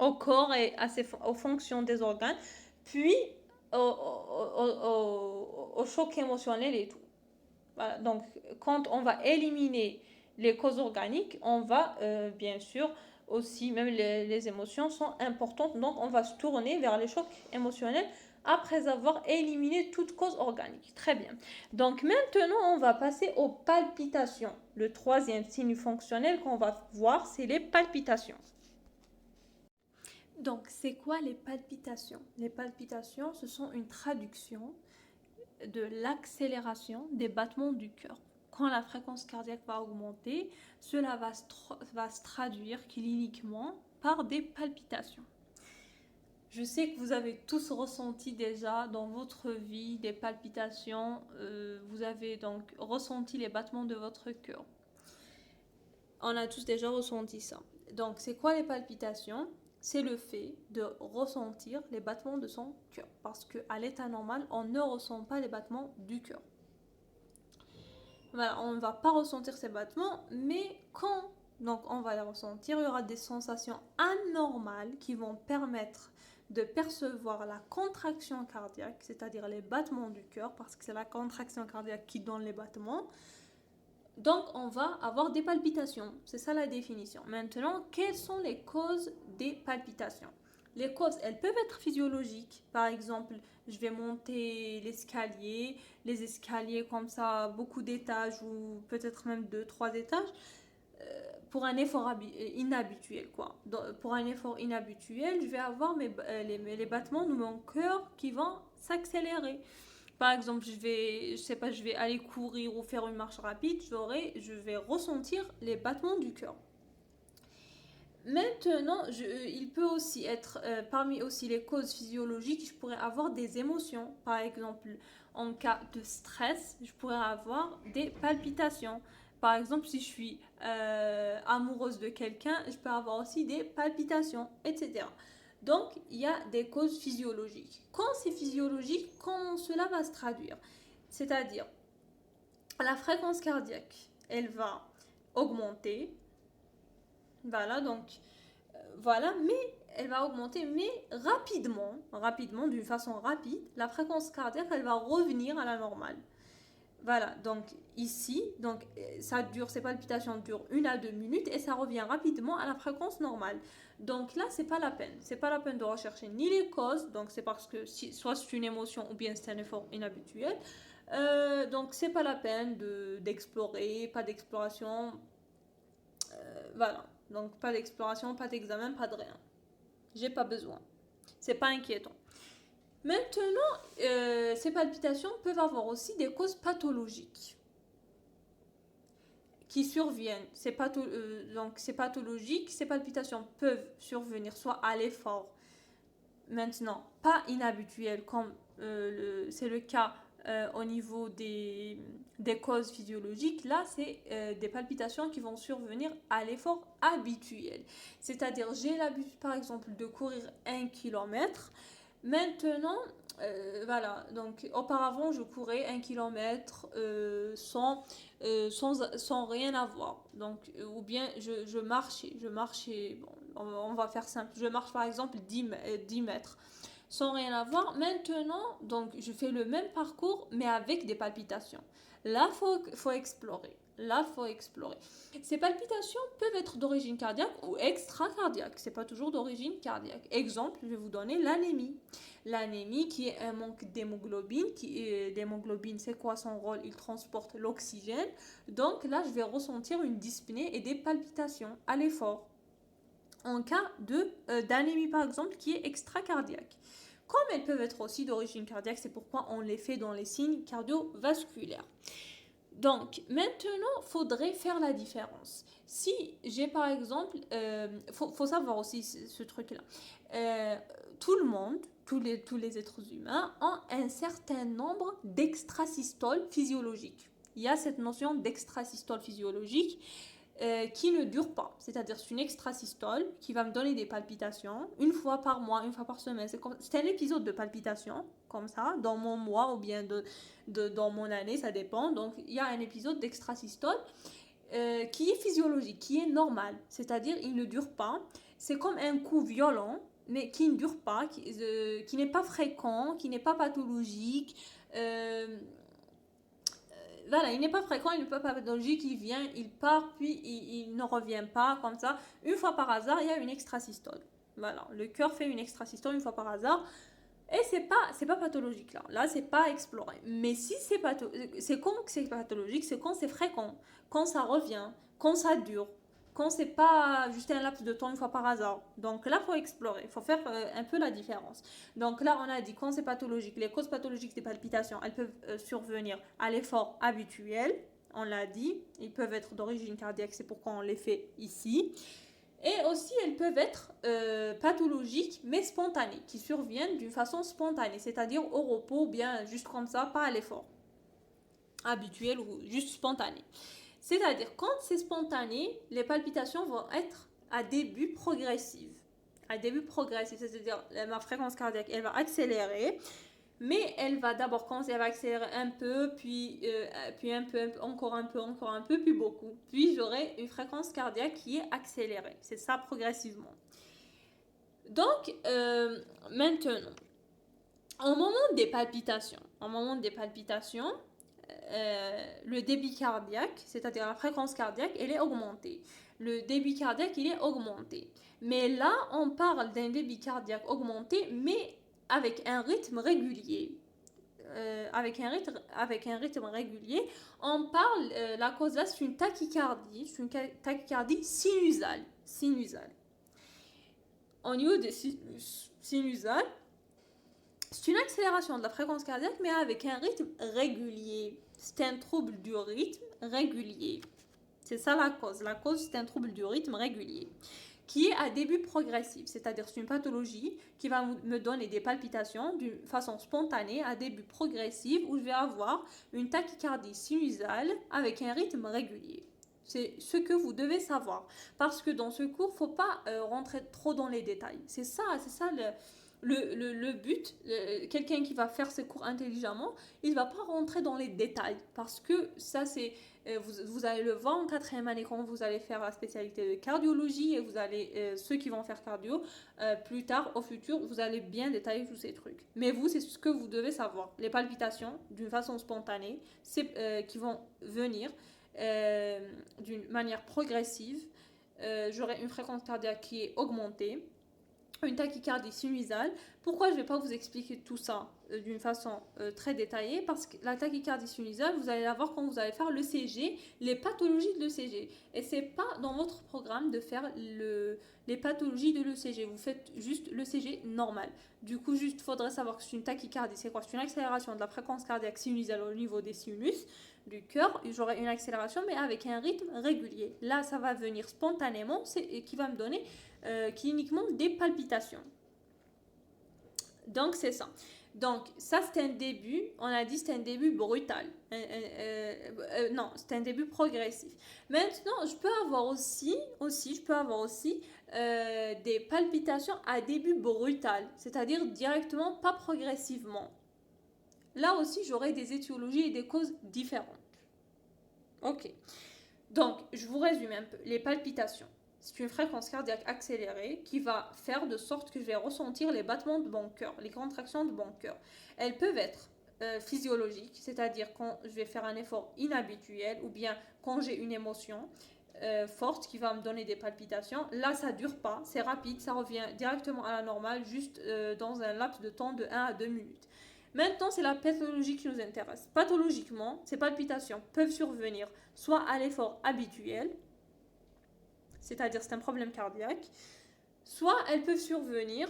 au corps et aux fonctions des organes, puis au choc émotionnel et tout. Voilà, donc quand on va éliminer les causes organiques, on va bien sûr aussi, même les émotions sont importantes, donc on va se tourner vers les chocs émotionnels après avoir éliminé toute cause organique. Très bien. Donc maintenant, on va passer aux palpitations. Le troisième signe fonctionnel qu'on va voir, c'est les palpitations. Donc, c'est quoi les palpitations? Les palpitations, ce sont une traduction de l'accélération des battements du cœur. Quand la fréquence cardiaque va augmenter, cela va se traduire cliniquement par des palpitations. Je sais que vous avez tous ressenti déjà dans votre vie des palpitations. Vous avez donc ressenti les battements de votre cœur. On a tous déjà ressenti ça. Donc, c'est quoi les palpitations? C'est le fait de ressentir les battements de son cœur. Parce qu'à l'état normal, on ne ressent pas les battements du cœur. Voilà, on ne va pas ressentir ces battements, mais quand donc on va les ressentir, il y aura des sensations anormales qui vont permettre de percevoir la contraction cardiaque, c'est-à-dire les battements du cœur, parce que c'est la contraction cardiaque qui donne les battements. Donc, on va avoir des palpitations. C'est ça la définition. Maintenant, quelles sont les causes des palpitations? Les causes, elles peuvent être physiologiques. Par exemple, je vais monter les escaliers comme ça, beaucoup d'étages ou peut-être même 2-3 étages, pour un effort inhabituel, quoi. Pour un effort inhabituel, je vais avoir les battements de mon cœur qui vont s'accélérer. Par exemple, je vais aller courir ou faire une marche rapide, je vais ressentir les battements du cœur. Maintenant, il peut aussi être, parmi aussi les causes physiologiques, je pourrais avoir des émotions. Par exemple, en cas de stress, je pourrais avoir des palpitations. Par exemple, si je suis amoureuse de quelqu'un, je peux avoir aussi des palpitations, etc. Donc, il y a des causes physiologiques. Quand c'est physiologique, comment cela va se traduire? C'est-à-dire, la fréquence cardiaque, elle va augmenter. Voilà, mais elle va augmenter, mais rapidement, d'une façon rapide, la fréquence cardiaque, elle va revenir à la normale. Voilà, donc ici, donc ça dure, ces palpitations durent 1 à 2 minutes et ça revient rapidement à la fréquence normale. Donc là, c'est pas la peine. C'est pas la peine de rechercher ni les causes, donc c'est parce que soit c'est une émotion ou bien c'est un effort inhabituel. Donc c'est pas la peine d'explorer, pas d'exploration. Voilà, donc pas d'exploration, pas d'examen, pas de rien. J'ai pas besoin. C'est pas inquiétant. Maintenant, ces palpitations peuvent avoir aussi des causes pathologiques qui surviennent. Donc, c'est pathologique, ces palpitations peuvent survenir soit à l'effort, maintenant pas inhabituel, comme c'est le cas au niveau des causes physiologiques. Là, c'est des palpitations qui vont survenir à l'effort habituel. C'est-à-dire, j'ai l'habitude, par exemple, de courir 1 km. Maintenant, voilà, donc auparavant je courais 1 km sans rien avoir. Donc, ou bien je marchais, bon, on va faire simple, je marche par exemple 10 mètres sans rien avoir. Maintenant, donc je fais le même parcours mais avec des palpitations. Là, faut explorer. Là, faut explorer. Ces palpitations peuvent être d'origine cardiaque ou extracardiaque. C'est pas toujours d'origine cardiaque. Exemple, je vais vous donner l'anémie. L'anémie qui est un manque d'hémoglobine. L'hémoglobine, c'est quoi son rôle? Il transporte l'oxygène. Donc là, je vais ressentir une dyspnée et des palpitations à l'effort. En cas d'anémie, par exemple, qui est extracardiaque. Comme elles peuvent être aussi d'origine cardiaque, c'est pourquoi on les fait dans les signes cardiovasculaires. Donc, maintenant, il faudrait faire la différence. Si j'ai par exemple, faut savoir aussi ce truc-là. Tout le monde, tous les êtres humains ont un certain nombre d'extrasystoles physiologiques. Il y a cette notion d'extrasystole physiologique qui ne dure pas. C'est-à-dire, c'est une extrasystole qui va me donner des palpitations une fois par mois, une fois par semaine. C'est un épisode de palpitation, comme ça, dans mon mois ou bien dans mon année, ça dépend. Donc, il y a un épisode d'extrasystole qui est physiologique, qui est normal. C'est-à-dire, il ne dure pas. C'est comme un coup violent, mais qui ne dure pas, qui n'est pas fréquent, qui n'est pas pathologique. Voilà, il n'est pas fréquent, il n'est pas pathologique, il vient, il part, puis il ne revient pas comme ça. Une fois par hasard, il y a une extrasystole. Voilà, le cœur fait une extrasystole une fois par hasard. Et c'est pas pathologique là. Là, c'est pas exploré. Mais si c'est quand c'est pathologique, c'est quand c'est fréquent, quand ça revient, quand ça dure, quand c'est pas juste un laps de temps une fois par hasard. Donc là, faut explorer, il faut faire un peu la différence. Donc là, on a dit quand c'est pathologique, les causes pathologiques des palpitations, elles peuvent survenir à l'effort habituel. On l'a dit, ils peuvent être d'origine cardiaque, c'est pourquoi on les fait ici. Et aussi, elles peuvent être pathologiques, mais spontanées, qui surviennent d'une façon spontanée, c'est-à-dire au repos, ou bien juste comme ça, pas à l'effort habituel ou juste spontané. C'est-à-dire, quand c'est spontané, les palpitations vont être à début progressif. À début progressif, c'est-à-dire ma fréquence cardiaque, elle va accélérer, mais elle va d'abord commencer, elle va accélérer un peu, puis un peu, encore un peu, puis beaucoup. Puis j'aurai une fréquence cardiaque qui est accélérée. C'est ça progressivement. Donc, maintenant, au moment des palpitations, le débit cardiaque, c'est-à-dire la fréquence cardiaque, elle est augmentée. Le débit cardiaque, il est augmenté. Mais là, on parle d'un débit cardiaque augmenté, mais avec un rythme régulier. Avec un rythme régulier, on parle, la cause là, c'est une tachycardie sinusale. Au niveau des sinusales, c'est une accélération de la fréquence cardiaque, mais avec un rythme régulier. C'est un trouble du rythme régulier. C'est ça la cause. La cause, c'est un trouble du rythme régulier qui est à début progressif, c'est-à-dire c'est une pathologie qui va me donner des palpitations d'une façon spontanée à début progressif où je vais avoir une tachycardie sinusale avec un rythme régulier. C'est ce que vous devez savoir parce que dans ce cours, il ne faut pas rentrer trop dans les détails. C'est ça Le but, quelqu'un qui va faire ses cours intelligemment, il ne va pas rentrer dans les détails parce que ça, c'est. Vous allez le voir en quatrième année quand vous allez faire la spécialité de cardiologie et vous allez, ceux qui vont faire cardio, plus tard, au futur, vous allez bien détailler tous ces trucs. Mais vous, c'est ce que vous devez savoir. Les palpitations, d'une façon spontanée, qui vont venir d'une manière progressive. J'aurai une fréquence cardiaque qui est augmentée, une tachycardie sinusale. Pourquoi je ne vais pas vous expliquer tout ça d'une façon très détaillée? Parce que la tachycardie sinusale, vous allez la voir quand vous allez faire l'ECG, les pathologies de l'ECG. Et c'est pas dans votre programme de faire les pathologies de l'ECG. Vous faites juste l'ECG normal. Du coup, juste faudrait savoir que c'est une tachycardie. C'est quoi? C'est une accélération de la fréquence cardiaque sinusale au niveau des sinus du cœur. J'aurai une accélération, mais avec un rythme régulier. Là, ça va venir spontanément, qui va me donner cliniquement des palpitations. Donc c'est ça. Donc ça c'est un début, on a dit c'est un début brutal. Non, c'est un début progressif. Maintenant, je peux avoir aussi des palpitations à début brutal, c'est-à-dire directement, pas progressivement. Là aussi, j'aurai des étiologies et des causes différentes. Ok. Donc, je vous résume un peu. Les palpitations, c'est une fréquence cardiaque accélérée qui va faire de sorte que je vais ressentir les battements de mon cœur, les contractions de mon cœur. Elles peuvent être physiologiques, c'est-à-dire quand je vais faire un effort inhabituel ou bien quand j'ai une émotion forte qui va me donner des palpitations. Là, ça ne dure pas, c'est rapide, ça revient directement à la normale, juste dans un laps de temps de 1 à 2 minutes. Maintenant, c'est la pathologie qui nous intéresse. Pathologiquement, ces palpitations peuvent survenir soit à l'effort habituel, c'est-à-dire c'est un problème cardiaque, soit elles peuvent survenir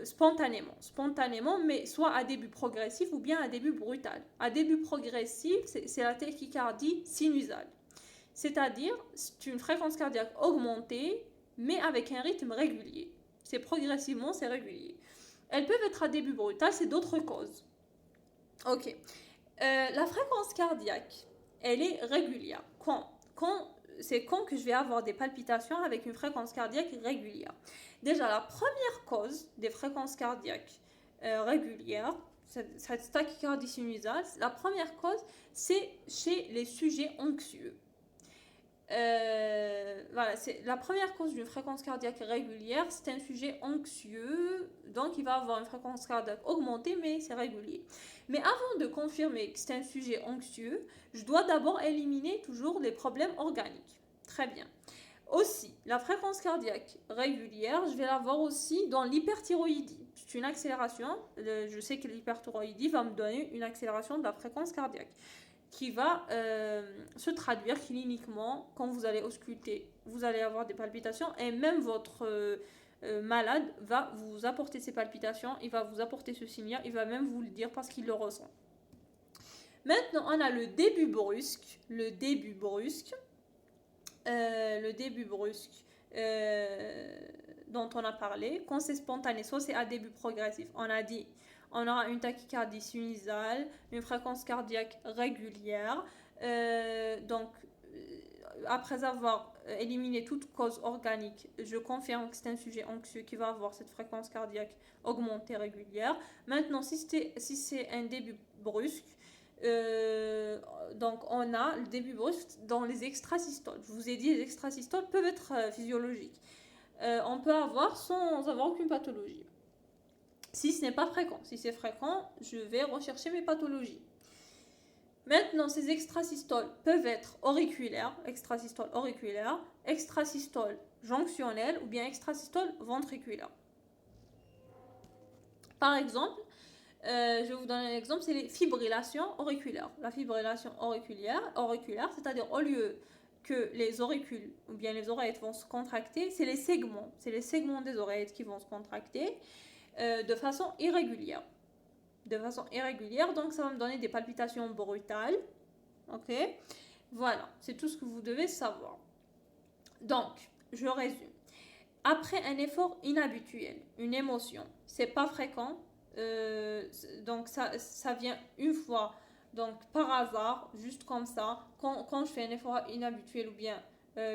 spontanément, mais soit à début progressif ou bien à début brutal. À début progressif, c'est la tachycardie sinusale, c'est-à-dire c'est une fréquence cardiaque augmentée, mais avec un rythme régulier. C'est progressivement, c'est régulier. Elles peuvent être à début brutal, c'est d'autres causes. Ok. La fréquence cardiaque, elle est régulière. C'est quand que je vais avoir des palpitations avec une fréquence cardiaque régulière. Déjà, la première cause des fréquences cardiaques régulières, cette tachycardie sinusale, la première cause, c'est chez les sujets anxieux. Voilà, c'est la première cause d'une fréquence cardiaque régulière, c'est un sujet anxieux, donc il va avoir une fréquence cardiaque augmentée, mais c'est régulier. Mais avant de confirmer que c'est un sujet anxieux, je dois d'abord éliminer toujours les problèmes organiques. Très bien. Aussi, la fréquence cardiaque régulière, je vais l'avoir aussi dans l'hyperthyroïdie. C'est une accélération, je sais que l'hyperthyroïdie va me donner une accélération de la fréquence cardiaque, qui va se traduire cliniquement quand vous allez ausculter. Vous allez avoir des palpitations et même votre malade va vous apporter ces palpitations, il va vous apporter ce signal, il va même vous le dire parce qu'il le ressent. Maintenant, on a le début brusque. Dont on a parlé. Quand c'est spontané, soit c'est à début progressif. On a dit on aura une tachycardie sinusale, une fréquence cardiaque régulière. Après avoir éliminé toute cause organique, je confirme que c'est un sujet anxieux qui va avoir cette fréquence cardiaque augmentée régulière. Maintenant, si c'est un début brusque, donc on a le début brusque dans les extrasystoles. Je vous ai dit, les extrasystoles peuvent être physiologiques. On peut avoir sans avoir aucune pathologie. Si ce n'est pas fréquent. Si c'est fréquent, je vais rechercher mes pathologies. Maintenant, ces extrasystoles peuvent être auriculaires, extrasystoles jonctionnelles ou bien extrasystoles ventriculaires. Par exemple, je vais vous donner un exemple, c'est les fibrillations auriculaires. La fibrillation auriculaire, c'est-à-dire au lieu que les auricules ou bien les oreillettes vont se contracter, c'est les segments des oreillettes qui vont se contracter de façon irrégulière. Donc ça va me donner des palpitations brutales. Ok, voilà, c'est tout ce que vous devez savoir. Donc, je résume. Après un effort inhabituel, une émotion, c'est pas fréquent, donc ça vient une fois, donc par hasard, juste comme ça, quand je fais un effort inhabituel ou bien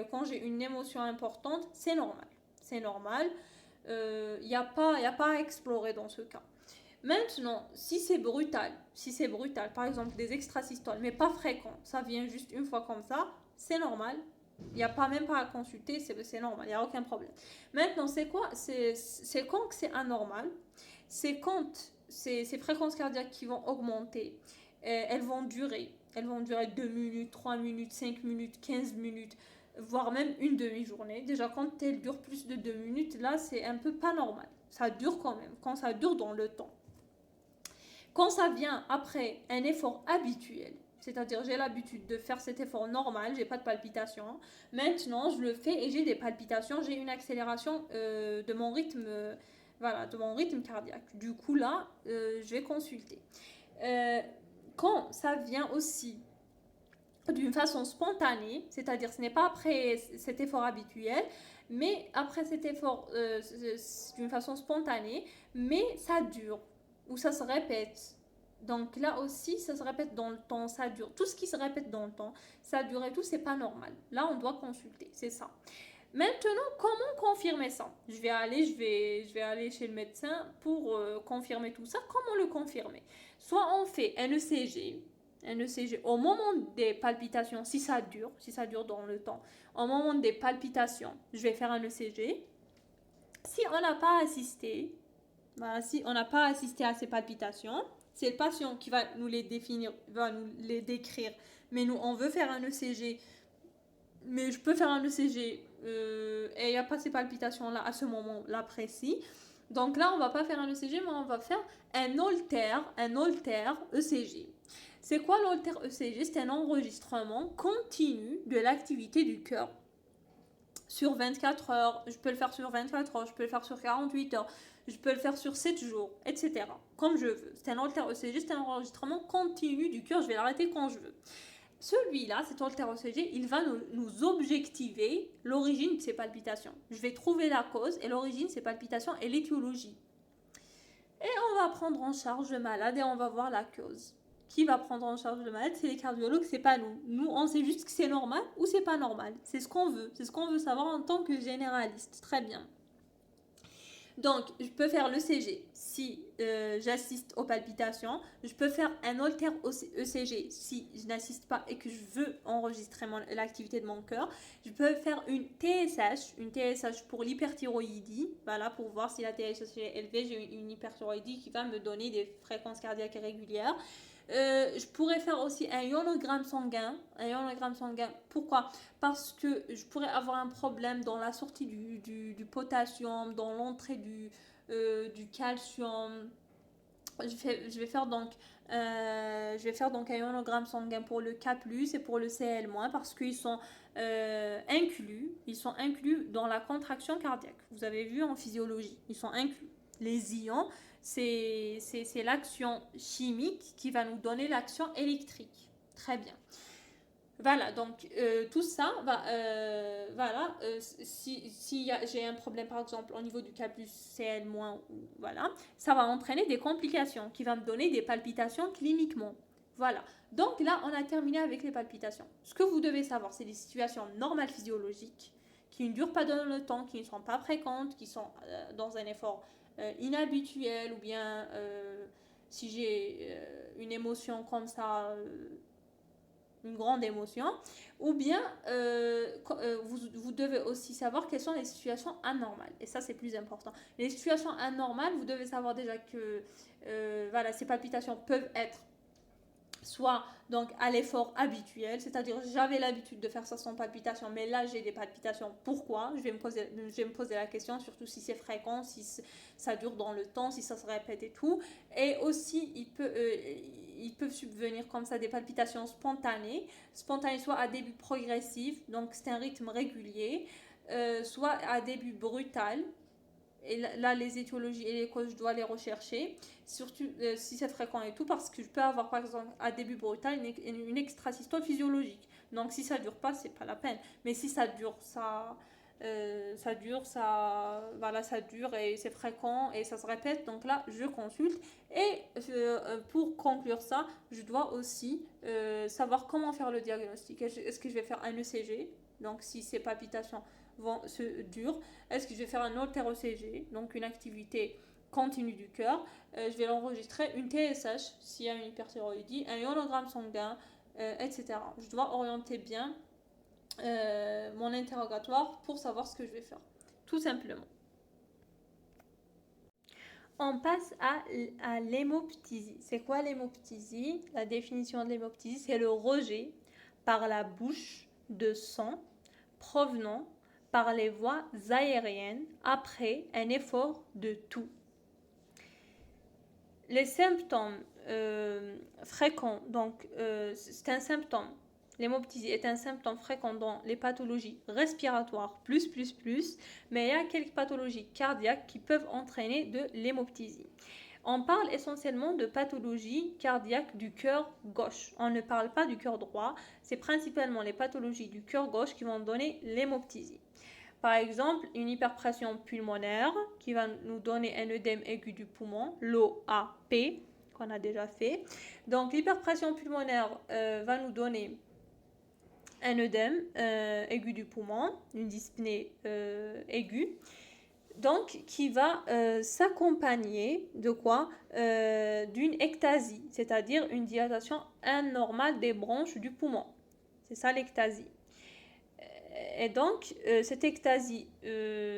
quand j'ai une émotion importante, c'est normal. Il n'y a pas, y a pas à explorer dans ce cas. Maintenant, si c'est brutal, par exemple des extrasystoles, mais pas fréquent, ça vient juste une fois comme ça, c'est normal. Il n'y a pas même pas à consulter, c'est normal, il n'y a aucun problème. Maintenant, c'est quoi? C'est quand que c'est anormal? C'est quand ces fréquences cardiaques qui vont augmenter, elles vont durer. Elles vont durer 2 minutes, 3 minutes, 5 minutes, 15 minutes, voire même une demi-journée. Déjà, quand elles durent plus de 2 minutes, là, c'est un peu pas normal. Ça dure quand même, quand ça dure dans le temps. Quand ça vient après un effort habituel, c'est-à-dire j'ai l'habitude de faire cet effort normal, j'ai pas de palpitations. Maintenant, je le fais et j'ai des palpitations, j'ai une accélération de mon rythme, voilà, de mon rythme cardiaque. Du coup là, je vais consulter. Euh, Quand ça vient aussi d'une façon spontanée, c'est-à-dire ce n'est pas après cet effort habituel, mais après cet effort d'une façon spontanée, mais ça dure ou ça se répète. Donc là aussi, ça se répète dans le temps, ça dure. Tout ce qui se répète dans le temps, ça dure et tout, c'est pas normal. Là, on doit consulter, c'est ça. Maintenant, comment confirmer ça? Je vais aller chez le médecin pour confirmer tout ça. Comment le confirmer? Soit on fait un ECG au moment des palpitations, si ça dure dans le temps. Au moment des palpitations, je vais faire un ECG. Si on n'a pas assisté, voilà, si on n'a pas assisté à ces palpitations, c'est le patient qui va nous les définir, va nous les décrire. Mais nous, on veut faire un ECG, mais je peux faire un ECG et il n'y a pas ces palpitations-là à ce moment-là précis. Donc là, on va pas faire un ECG, mais on va faire un holter ECG. C'est quoi l'holter ECG? C'est un enregistrement continu de l'activité du cœur sur 24 heures. Je peux le faire sur 24 heures, je peux le faire sur 48 heures, je peux le faire sur 7 jours, etc. Comme je veux. C'est un holter ECG, c'est un enregistrement continu du cœur. Je vais l'arrêter quand je veux. Celui-là, cet holter ECG, il va nous objectiver l'origine de ces palpitations. Je vais trouver la cause et l'origine de ces palpitations et l'étiologie. Et on va prendre en charge le malade et on va voir la cause. Qui va prendre en charge le malade? C'est les cardiologues, c'est pas nous. Nous, on sait juste que c'est normal ou c'est pas normal. C'est ce qu'on veut. C'est ce qu'on veut savoir en tant que généraliste. Très bien. Donc, je peux faire l'ECG si j'assiste aux palpitations. Je peux faire un holter ECG si je n'assiste pas et que je veux enregistrer l'activité de mon cœur. Je peux faire une TSH pour l'hyperthyroïdie. Voilà, pour voir si la TSH est élevée. J'ai une hyperthyroïdie qui va me donner des fréquences cardiaques régulières. Je pourrais faire aussi un ionogramme sanguin. Pourquoi? Parce que je pourrais avoir un problème dans la sortie du potassium, dans l'entrée du calcium. Je vais faire donc un ionogramme sanguin pour le K+, et pour le Cl-, parce qu'ils sont inclus dans la contraction cardiaque. Vous avez vu en physiologie, ils sont inclus. Les ions, c'est l'action chimique qui va nous donner l'action électrique. Très bien. Voilà, donc tout ça, voilà, si j'ai un problème par exemple au niveau du K+, Cl-, voilà, ça va entraîner des complications qui vont me donner des palpitations cliniquement. Voilà, donc là on a terminé avec les palpitations. Ce que vous devez savoir, c'est des situations normales physiologiques qui ne durent pas dans le temps, qui ne sont pas fréquentes, qui sont dans un effort inhabituel, ou bien si j'ai une émotion comme ça, une grande émotion, ou bien vous devez aussi savoir quelles sont les situations anormales, et ça c'est plus important. Les situations anormales, vous devez savoir déjà que voilà, ces palpitations peuvent être soit donc à l'effort habituel, c'est-à-dire j'avais l'habitude de faire ça sans palpitation, mais là j'ai des palpitations, pourquoi? Je vais me poser la question, surtout si c'est fréquent, si ça dure dans le temps, si ça se répète et tout. Et aussi ils peuvent subvenir comme ça des palpitations spontanées soit à début progressif, donc c'est un rythme régulier, soit à début brutal. Et là, les étiologies et les causes, je dois les rechercher, surtout si c'est fréquent et tout, parce que je peux avoir par exemple à début brutal une extrasystole physiologique. Donc si ça dure pas, c'est pas la peine. Mais si ça dure, voilà, ça dure et c'est fréquent et ça se répète. Donc là, je consulte. Et pour conclure ça, je dois aussi savoir comment faire le diagnostic. Est-ce que je vais faire un ECG? Donc si c'est palpitation, dure. Est-ce que je vais faire un haltéro-ECG, donc une activité continue du cœur. Je vais l'enregistrer, une TSH s'il y a une hyperthyroïdie, un ionogramme sanguin, etc. Je dois orienter bien mon interrogatoire pour savoir ce que je vais faire, tout simplement. On passe à l'hémoptysie. C'est quoi l'hémoptysie? La définition de l'hémoptysie, c'est le rejet par la bouche de sang provenant par les voies aériennes après un effort de toux. Les symptômes fréquents, donc c'est un symptôme, l'hémoptysie est un symptôme fréquent dans les pathologies respiratoires mais il y a quelques pathologies cardiaques qui peuvent entraîner de l'hémoptysie. On parle essentiellement de pathologies cardiaques du cœur gauche. On ne parle pas du cœur droit, c'est principalement les pathologies du cœur gauche qui vont donner l'hémoptysie. Par exemple, une hyperpression pulmonaire qui va nous donner un œdème aigu du poumon, l'OAP, qu'on a déjà fait. Donc, l'hyperpression pulmonaire va nous donner un œdème aigu du poumon, une dyspnée aiguë, donc qui va s'accompagner de quoi? D'une ectasie, c'est-à-dire une dilatation anormale des branches du poumon. C'est ça l'ectasie. Et donc, cette ectasie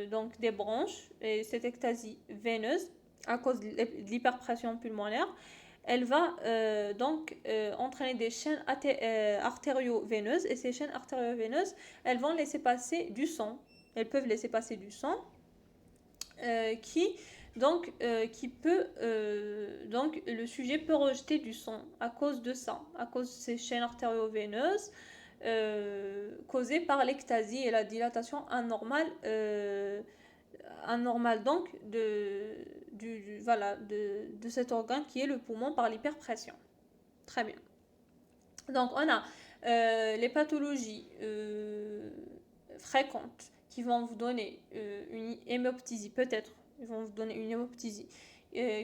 donc des branches, et cette ectasie veineuse, à cause de l'hyperpression pulmonaire, elle va entraîner des chaînes artério-veineuses, et ces chaînes artério-veineuses, elles vont laisser passer du sang. Elles peuvent laisser passer du sang qui peut donc le sujet peut rejeter du sang à cause de ça, à cause de ces chaînes artério-veineuses causées par l'ectasie et la dilatation anormale donc de cet organe qui est le poumon par l'hyperpression. Très bien. Donc on a les pathologies fréquentes qui vont vous donner une hémoptysie, peut-être, ils vont vous donner une hémoptysie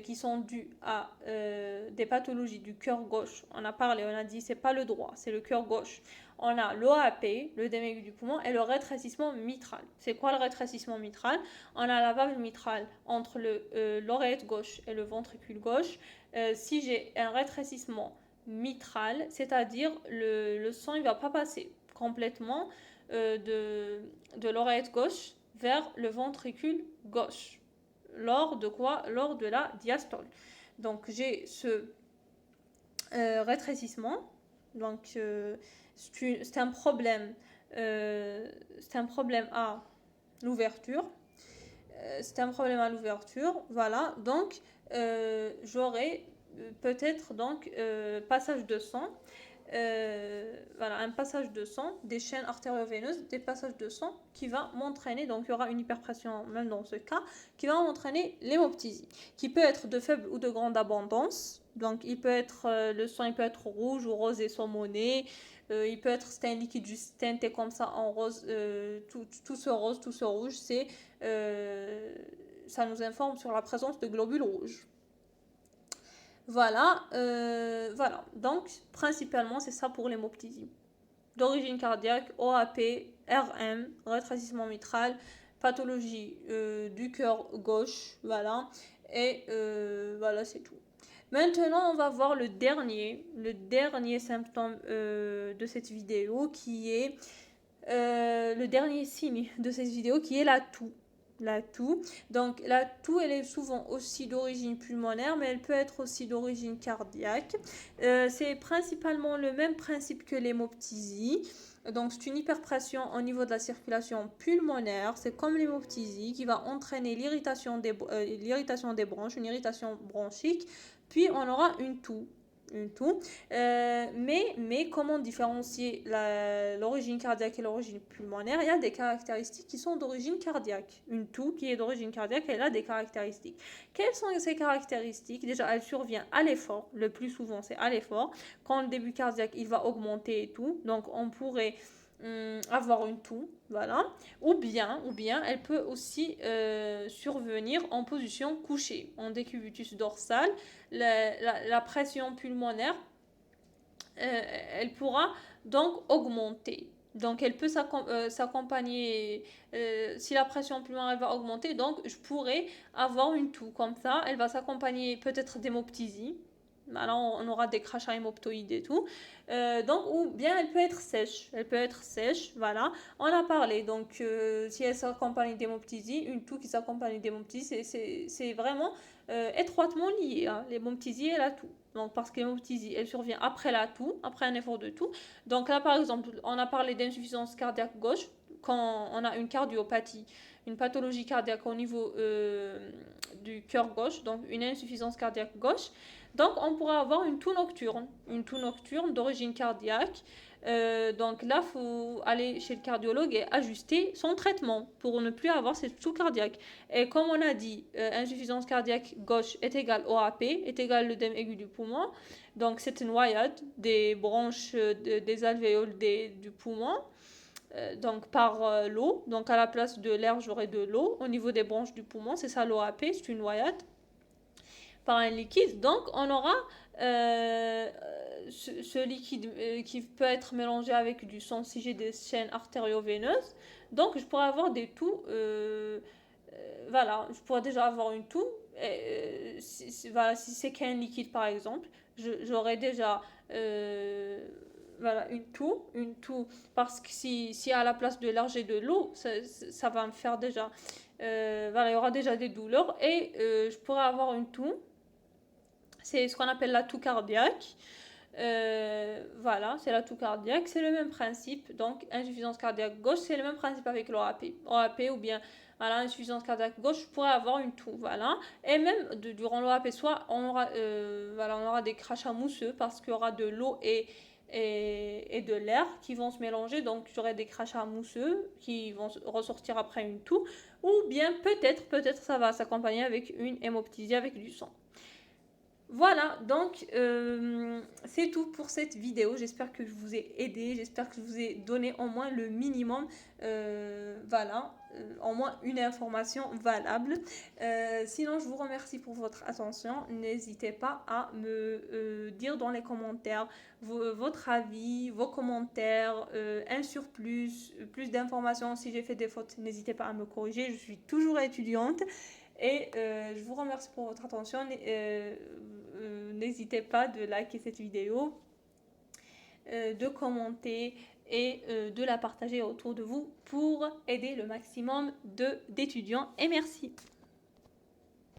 qui sont dues à des pathologies du cœur gauche. On a parlé, on a dit c'est pas le droit, c'est le cœur gauche. On a l'OAP, l'œdème aigu du poumon, et le rétrécissement mitral. C'est quoi le rétrécissement mitral? On a la valve mitrale entre l'oreillette gauche et le ventricule gauche. Si j'ai un rétrécissement mitral, c'est-à-dire le sang il va pas passer complètement de l'oreillette gauche vers le ventricule gauche. Lors de quoi? Lors de la diastole. Donc j'ai ce rétrécissement. Donc c'est un problème à l'ouverture. Voilà. Donc j'aurai peut-être passage de sang. Un passage de sang, des chaînes artério-veineuses, des passages de sang qui va m'entraîner, donc il y aura une hyperpression même dans ce cas, qui va m'entraîner l'hémoptysie, qui peut être de faible ou de grande abondance. Donc il peut être le sang il peut être rouge ou rose et saumonné, il peut être un liquide juste teinté comme ça en rose, tout ce rose, tout ce rouge, ça nous informe sur la présence de globules rouges. Voilà. Donc, principalement, c'est ça pour l'hémoptysie. D'origine cardiaque, OAP, RM, rétrécissement mitral, pathologie du cœur gauche, voilà. Et voilà, c'est tout. Maintenant, on va voir le dernier symptôme de cette vidéo qui est le dernier signe de cette vidéo qui est la toux. La toux. Donc la toux, elle est souvent aussi d'origine pulmonaire, mais elle peut être aussi d'origine cardiaque. C'est principalement le même principe que l'hémoptysie. Donc c'est une hyperpression au niveau de la circulation pulmonaire. C'est comme l'hémoptysie qui va entraîner l'irritation des bronches, une irritation bronchique. Puis on aura une toux. Mais comment différencier l'origine cardiaque et l'origine pulmonaire? Il y a des caractéristiques qui sont d'origine cardiaque. Une toux qui est d'origine cardiaque, elle a des caractéristiques. Quelles sont ces caractéristiques? Déjà, elle survient à l'effort. Le plus souvent, c'est à l'effort. Quand le début cardiaque, il va augmenter et tout. Donc, on pourrait avoir une toux, voilà. Ou bien elle peut aussi survenir en position couchée, en décubitus dorsal. La pression pulmonaire, elle pourra donc augmenter. Donc, elle peut s'accompagner, si la pression pulmonaire elle va augmenter, donc je pourrais avoir une toux comme ça. Elle va s'accompagner peut-être d'hémoptysie. Alors, on aura des crachats hémoptoïdes et tout. Donc, ou bien elle peut être sèche. Elle peut être sèche, voilà. On a parlé. Donc, si elle s'accompagne d'hémoptysie, une toux qui s'accompagne d'hémoptysie, c'est vraiment étroitement lié, hein, l'hémoptysie et la toux. Donc, parce que l'hémoptysie, elle survient après la toux, après un effort de toux. Donc là, par exemple, on a parlé d'insuffisance cardiaque gauche quand on a une cardiopathie, une pathologie cardiaque au niveau du cœur gauche, donc une insuffisance cardiaque gauche. Donc on pourra avoir une toux nocturne d'origine cardiaque. Donc là, il faut aller chez le cardiologue et ajuster son traitement pour ne plus avoir cette toux cardiaque. Et comme on a dit, insuffisance cardiaque gauche est égale OAP, est égale l'œdème aigu du poumon. Donc c'est une noyade des branches des alvéoles du poumon, donc par l'eau. Donc à la place de l'air, j'aurai de l'eau au niveau des branches du poumon. C'est ça l'OAP, c'est une noyade par un liquide. Donc on aura ce liquide qui peut être mélangé avec du sang si j'ai des chaînes artério-veineuses. Donc je pourrais avoir des toux. Voilà, je pourrais déjà avoir une toux. Voilà, si c'est qu'un liquide par exemple, j'aurais déjà voilà, une toux, parce que si à la place de l'air j'ai de l'eau, ça va me faire déjà, voilà, il y aura déjà des douleurs et je pourrais avoir une toux. C'est ce qu'on appelle la toux cardiaque. Voilà, c'est la toux cardiaque, c'est le même principe. Donc, insuffisance cardiaque gauche, c'est le même principe avec l'OAP. OAP ou bien voilà, insuffisance cardiaque gauche, je pourrais avoir une toux. Voilà. Et même durant l'OAP, soit voilà, on aura des crachats mousseux parce qu'il y aura de l'eau et de l'air qui vont se mélanger. Donc, j'aurai des crachats mousseux qui vont ressortir après une toux. Ou bien, peut-être ça va s'accompagner avec une hémoptysie avec du sang. Voilà, donc c'est tout pour cette vidéo. J'espère que je vous ai aidé, j'espère que je vous ai donné au moins le minimum, voilà, au moins une information valable. Sinon, je vous remercie pour votre attention. N'hésitez pas à me dire dans les commentaires votre avis, vos commentaires, un surplus, plus d'informations. Si j'ai fait des fautes, n'hésitez pas à me corriger. Je suis toujours étudiante. Et je vous remercie pour votre attention. N'hésitez pas de liker cette vidéo, de commenter et de la partager autour de vous pour aider le maximum d'étudiants. Et merci.